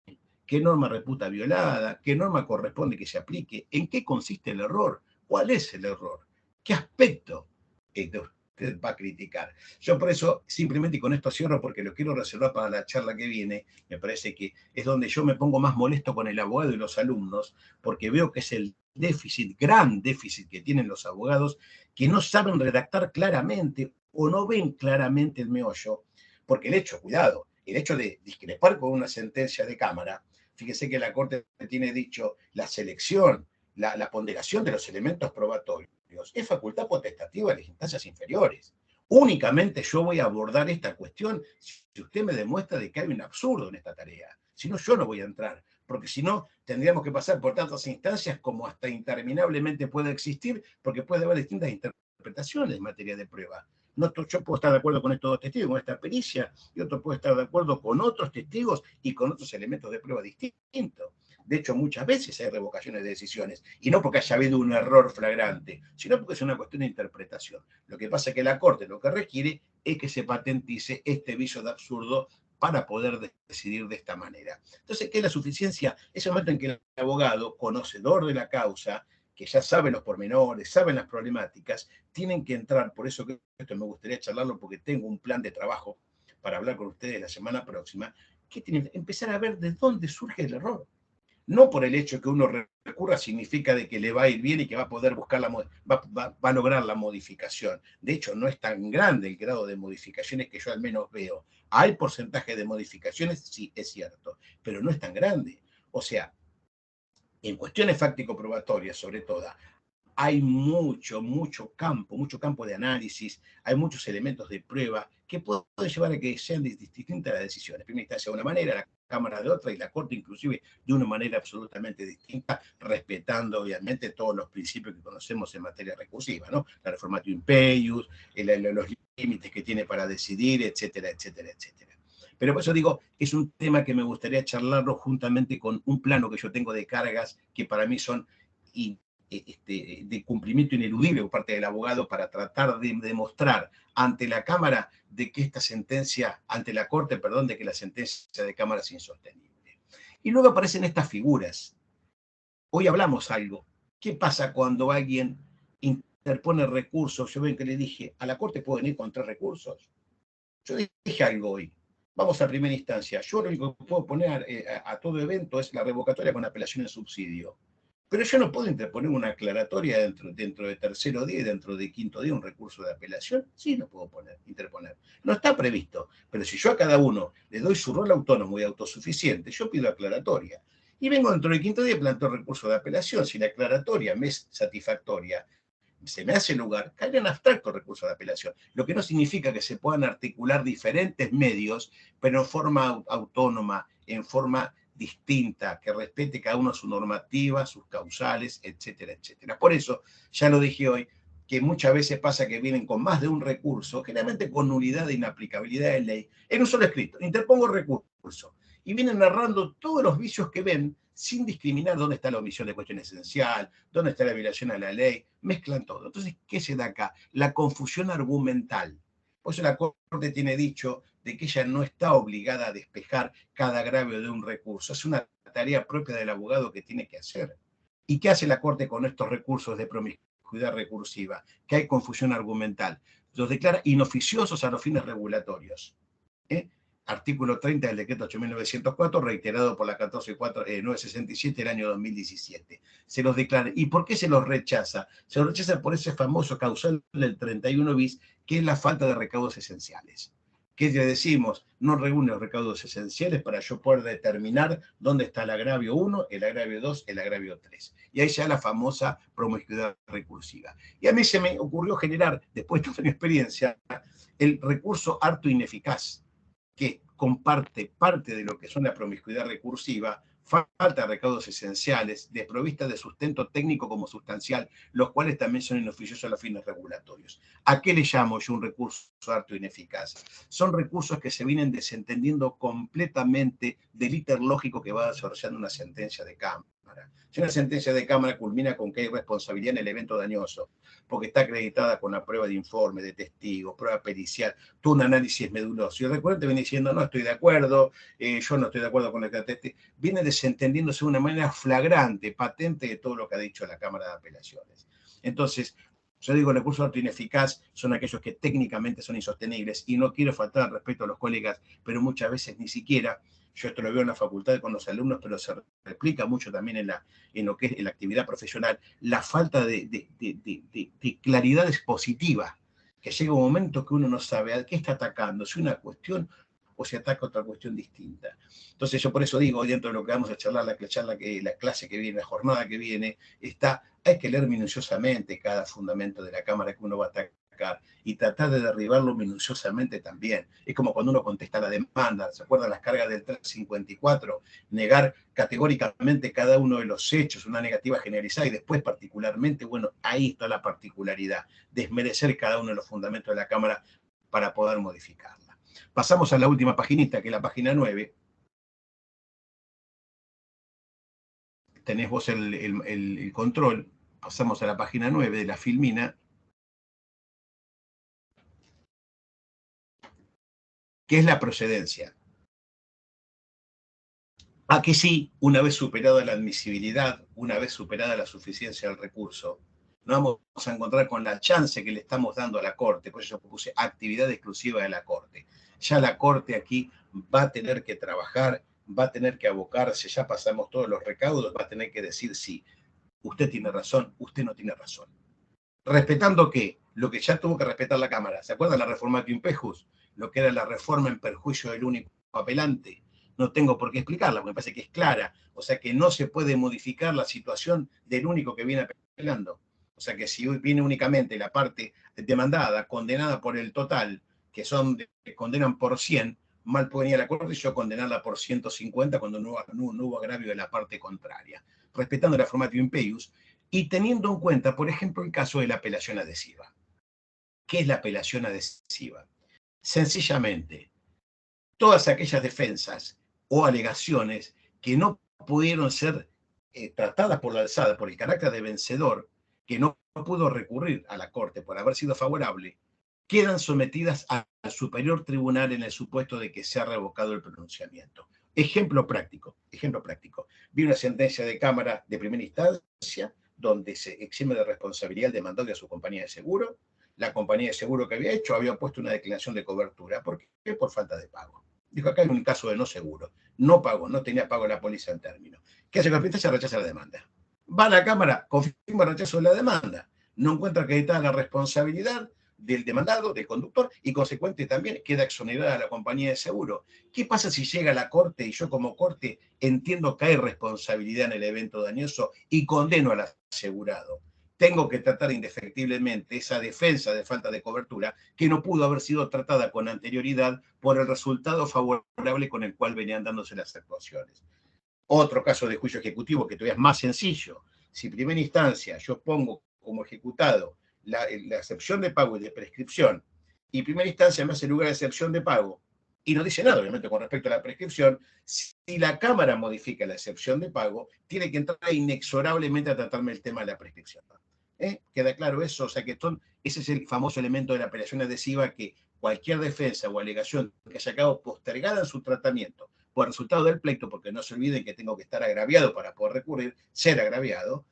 qué norma reputa violada, qué norma corresponde que se aplique, en qué consiste el error, cuál es el error, qué aspecto usted va a criticar. Yo por eso, simplemente, y con esto cierro porque lo quiero reservar para la charla que viene, me parece que es donde yo me pongo más molesto con el abogado y los alumnos, porque veo que es el déficit, gran déficit que tienen los abogados, que no saben redactar claramente o no ven claramente el meollo, porque el hecho, cuidado, el hecho de discrepar con una sentencia de Cámara, fíjese que la Corte tiene dicho la selección, la ponderación de los elementos probatorios, es facultad potestativa de las instancias inferiores. Únicamente yo voy a abordar esta cuestión si usted me demuestra de que hay un absurdo en esta tarea. Si no, yo no voy a entrar, porque si no, tendríamos que pasar por tantas instancias como hasta interminablemente puede existir, porque puede haber distintas interpretaciones en materia de prueba. No, yo puedo estar de acuerdo con estos dos testigos, con esta pericia, y otro puede estar de acuerdo con otros testigos y con otros elementos de prueba distintos. De hecho, muchas veces hay revocaciones de decisiones, y no porque haya habido un error flagrante, sino porque es una cuestión de interpretación. Lo que pasa es que la Corte lo que requiere es que se patentice este vicio de absurdo para poder decidir de esta manera. Entonces, ¿qué es la suficiencia? Es el momento en que el abogado, conocedor de la causa, que ya sabe los pormenores, saben las problemáticas, tienen que entrar, por eso que esto me gustaría charlarlo, porque tengo un plan de trabajo para hablar con ustedes la semana próxima, que tienen que empezar a ver de dónde surge el error. No por el hecho que uno recurra significa de que le va a ir bien y que va a poder buscar va a lograr la modificación. De hecho, no es tan grande el grado de modificaciones que yo al menos veo. Hay porcentaje de modificaciones, sí, es cierto, pero no es tan grande. O sea, en cuestiones fáctico-probatorias, sobre todo, hay mucho campo de análisis, hay muchos elementos de prueba que pueden llevar a que sean distintas las decisiones. En primera instancia de una manera, la Cámara de otra y la Corte inclusive de una manera absolutamente distinta, respetando obviamente todos los principios que conocemos en materia recursiva, ¿no? La reformatio imperius, los límites que tiene para decidir, etcétera, etcétera, etcétera. Pero por eso digo, es un tema que me gustaría charlarlo juntamente con un plano que yo tengo de cargas que para mí son de cumplimiento ineludible por parte del abogado para tratar de demostrar ante la Cámara de que esta sentencia, ante la Corte, perdón, de que la sentencia de Cámara es insostenible. Y luego aparecen estas figuras. Hoy hablamos algo. ¿Qué pasa cuando alguien interpone recursos? Yo ven que le dije, a la Corte pueden ir con 3 recursos. Yo dije algo hoy. Vamos a primera instancia. Yo lo único que puedo poner a todo evento es la revocatoria con apelación en subsidio. Pero yo no puedo interponer una aclaratoria dentro de tercero día y dentro de quinto día un recurso de apelación. Sí, lo puedo interponer. No está previsto. Pero si yo a cada uno le doy su rol autónomo y autosuficiente, yo pido aclaratoria. Y vengo dentro del quinto día y planteo recurso de apelación. Si la aclaratoria me es satisfactoria, se me hace lugar, cae en abstracto el recurso de apelación, lo que no significa que se puedan articular diferentes medios, pero en forma autónoma, en forma distinta, que respete cada uno su normativa, sus causales, etcétera, etcétera. Por eso, ya lo dije hoy, que muchas veces pasa que vienen con más de un recurso, generalmente con nulidad de inaplicabilidad de ley, en un solo escrito, interpongo recurso, y vienen narrando todos los vicios que ven, sin discriminar dónde está la omisión de cuestión esencial, dónde está la violación a la ley, mezclan todo. Entonces, ¿qué se da acá? La confusión argumental. Por eso la Corte tiene dicho de que ella no está obligada a despejar cada agravio de un recurso. Es una tarea propia del abogado que tiene que hacer. ¿Y qué hace la Corte con estos recursos de promiscuidad recursiva? Que hay confusión argumental. Los declara inoficiosos a los fines regulatorios. Artículo 30 del decreto 8.904, reiterado por la 14.967 del año 2017. Se los declara. ¿Y por qué se los rechaza? Se los rechaza por ese famoso causal del 31 bis, que es la falta de recaudos esenciales. ¿Qué le decimos? No reúne los recaudos esenciales para yo poder determinar dónde está el agravio 1, el agravio 2, el agravio 3. Y ahí ya la famosa promiscuidad recursiva. Y a mí se me ocurrió generar, después de toda mi experiencia, el recurso harto ineficaz, que comparte parte de lo que son la promiscuidad recursiva, falta de recaudos esenciales, desprovista de sustento técnico como sustancial, los cuales también son inoficiosos a los fines regulatorios. ¿A qué le llamo yo un recurso harto ineficaz? Son recursos que se vienen desentendiendo completamente del íter lógico que va desarrollando una sentencia de Cámara. Si una sentencia de Cámara culmina con que hay responsabilidad en el evento dañoso, porque está acreditada con la prueba de informe, de testigos, prueba pericial, todo un análisis meduloso. Y el recurrente viene diciendo, no estoy de acuerdo, yo no estoy de acuerdo con el que viene desentendiéndose de una manera flagrante, patente de todo lo que ha dicho la Cámara de Apelaciones. Entonces, yo digo, el recurso harto ineficaz son aquellos que técnicamente son insostenibles, y no quiero faltar al respeto a los colegas, pero muchas veces ni siquiera, yo esto lo veo en la facultad con los alumnos, pero se replica mucho también en lo que es en la actividad profesional, la falta de claridad expositiva, que llega un momento que uno no sabe a qué está atacando, si una cuestión o se ataca otra cuestión distinta. Entonces yo por eso digo, dentro de lo que vamos a charlar, la clase que viene, la jornada que viene, hay que leer minuciosamente cada fundamento de la Cámara que uno va a atacar y tratar de derribarlo minuciosamente también. Es como cuando uno contesta la demanda, ¿se acuerdan las cargas del 354? Negar categóricamente cada uno de los hechos, una negativa generalizada, y después particularmente, bueno, ahí está la particularidad, desmerecer cada uno de los fundamentos de la Cámara para poder modificarla. Pasamos a la última paginita, que es la página 9. Tenés vos el control. Pasamos a la página 9 de la filmina. ¿Qué es la procedencia? Aquí sí, una vez superada la admisibilidad, una vez superada la suficiencia del recurso, nos vamos a encontrar con la chance que le estamos dando a la Corte. Por eso yo puse actividad exclusiva de la Corte. Ya la Corte aquí va a tener que trabajar, va a tener que abocarse, ya pasamos todos los recaudos, va a tener que decir sí, usted tiene razón, usted no tiene razón. Respetando ¿qué? Lo que ya tuvo que respetar la Cámara. ¿Se acuerdan la reforma de Impejus? Lo que era la reforma en perjuicio del único apelante. No tengo por qué explicarla, porque me parece que es clara. O sea que no se puede modificar la situación del único que viene apelando. O sea que si viene únicamente la parte demandada, condenada por el total, que condenan por 100, mal puede venir a la Corte y yo condenarla por 150 cuando no hubo agravio de la parte contraria. Respetando la reforma de Impejus y teniendo en cuenta, por ejemplo, el caso de la apelación adhesiva. ¿Qué es la apelación adhesiva? Sencillamente, todas aquellas defensas o alegaciones que no pudieron ser tratadas por la alzada, por el carácter de vencedor, que no pudo recurrir a la Corte por haber sido favorable, quedan sometidas al superior tribunal en el supuesto de que se ha revocado el pronunciamiento. Ejemplo práctico. Vi una sentencia de Cámara de primera instancia donde se exime de responsabilidad el demandante a su compañía de seguro. La compañía de seguro que había puesto una declinación de cobertura. ¿Por qué? Por falta de pago. Dijo, acá hay un caso de no seguro. No pagó, no tenía pago la póliza en términos. ¿Qué hace la se rechaza la demanda? Va a la Cámara, confirma el rechazo de la demanda. No encuentra acreditada la responsabilidad del demandado, del conductor, y consecuente también queda exonerada la compañía de seguro. ¿Qué pasa si llega a la Corte y yo como Corte entiendo que hay responsabilidad en el evento dañoso y condeno al asegurado? Tengo que tratar indefectiblemente esa defensa de falta de cobertura que no pudo haber sido tratada con anterioridad por el resultado favorable con el cual venían dándose las actuaciones. Otro caso de juicio ejecutivo que todavía es más sencillo. Si en primera instancia yo pongo como ejecutado la excepción de pago y de prescripción, y en primera instancia me hace lugar la excepción de pago, y no dice nada, obviamente, con respecto a la prescripción, si la Cámara modifica la excepción de pago, tiene que entrar inexorablemente a tratarme el tema de la prescripción. ¿Queda claro eso? O sea que ese es el famoso elemento de la apelación adhesiva, que cualquier defensa o alegación que haya quedado postergada en su tratamiento por resultado del pleito, porque no se olviden que tengo que estar agraviado para poder recurrir, ser agraviado,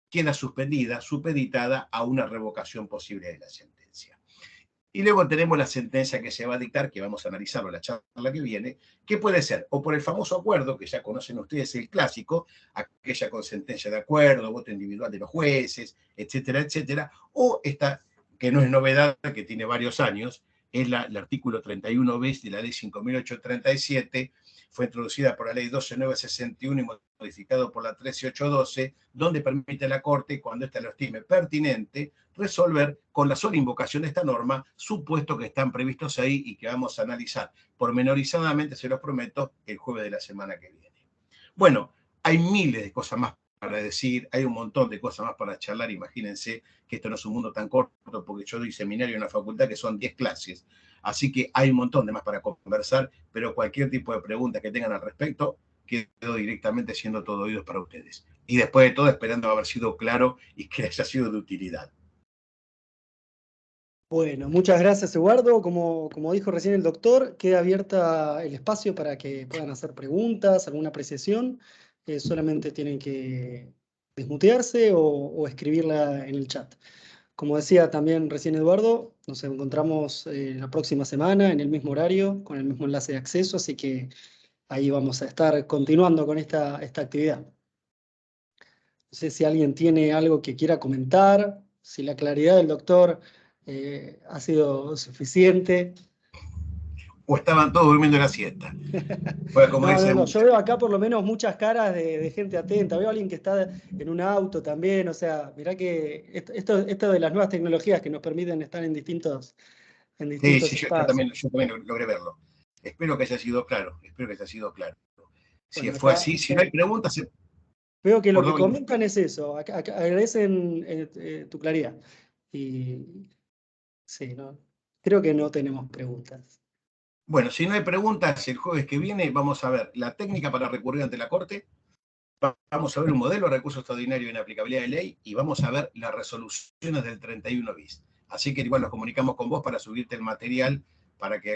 queda suspendida, supeditada a una revocación posible de la sentencia. Y luego tenemos la sentencia que se va a dictar, que vamos a analizarlo en la charla que viene, que puede ser o por el famoso acuerdo, que ya conocen ustedes, el clásico, aquella con sentencia de acuerdo, voto individual de los jueces, etcétera, etcétera, o esta, que no es novedad, que tiene varios años, es el artículo 31 bis de la ley 5.837, fue introducida por la ley 12.961 y modificado por la 13.812, donde permite a la Corte, cuando ésta lo estime pertinente, resolver con la sola invocación de esta norma supuestos que están previstos ahí y que vamos a analizar pormenorizadamente, se los prometo, el jueves de la semana que viene. Bueno, hay miles de cosas más para decir, hay un montón de cosas más para charlar. Imagínense que esto no es un mundo tan corto, porque yo doy seminario en la facultad que son 10 clases, así que hay un montón de más para conversar, pero cualquier tipo de pregunta que tengan al respecto, quedo directamente siendo todo oídos para ustedes. Y después de todo, esperando haber sido claro y que haya sido de utilidad. Bueno, muchas gracias, Eduardo. Como dijo recién el doctor, queda abierta el espacio para que puedan hacer preguntas, alguna apreciación. Solamente tienen que desmutearse o escribirla en el chat. Como decía también recién Eduardo, nos encontramos la próxima semana en el mismo horario, con el mismo enlace de acceso, así que ahí vamos a estar continuando con esta actividad. No sé si alguien tiene algo que quiera comentar, si la claridad del doctor ha sido suficiente. O estaban todos durmiendo la siesta. Pues como No, yo veo acá por lo menos muchas caras de gente atenta. Veo a alguien que está en un auto también. O sea, mirá que esto de las nuevas tecnologías que nos permiten estar en distintos Sí, yo espacios. también logré verlo. Espero que haya sido claro. Si Bueno, fue acá así, si no hay preguntas, veo que lo que perdón. comentan es eso. Acá agradecen tu claridad. Y sí, no, creo que no tenemos preguntas. Bueno, si no hay preguntas, el jueves que viene vamos a ver la técnica para recurrir ante la Corte, vamos a ver un modelo de recurso extraordinario de inaplicabilidad de ley y vamos a ver las resoluciones del 31 bis. Así que igual nos comunicamos con vos para subirte el material para que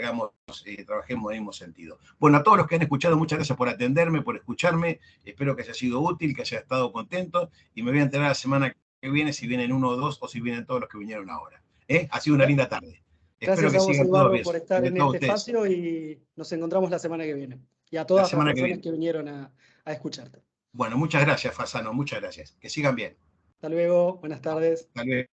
trabajemos en el mismo sentido. Bueno, a todos los que han escuchado, muchas gracias por atenderme, por escucharme. Espero que haya sido útil, que haya estado contento y me voy a enterar la semana que viene si vienen uno o dos o si vienen todos los que vinieron ahora. Ha sido una linda tarde. Espero Gracias que a vos, sigan todos Eduardo, bien. por estar en este espacio y nos encontramos la semana que viene. Y a La todas las semana que personas viene. que vinieron a escucharte. Bueno, muchas gracias, Fasano, muchas gracias. Que sigan bien. Hasta luego, buenas tardes. Hasta luego.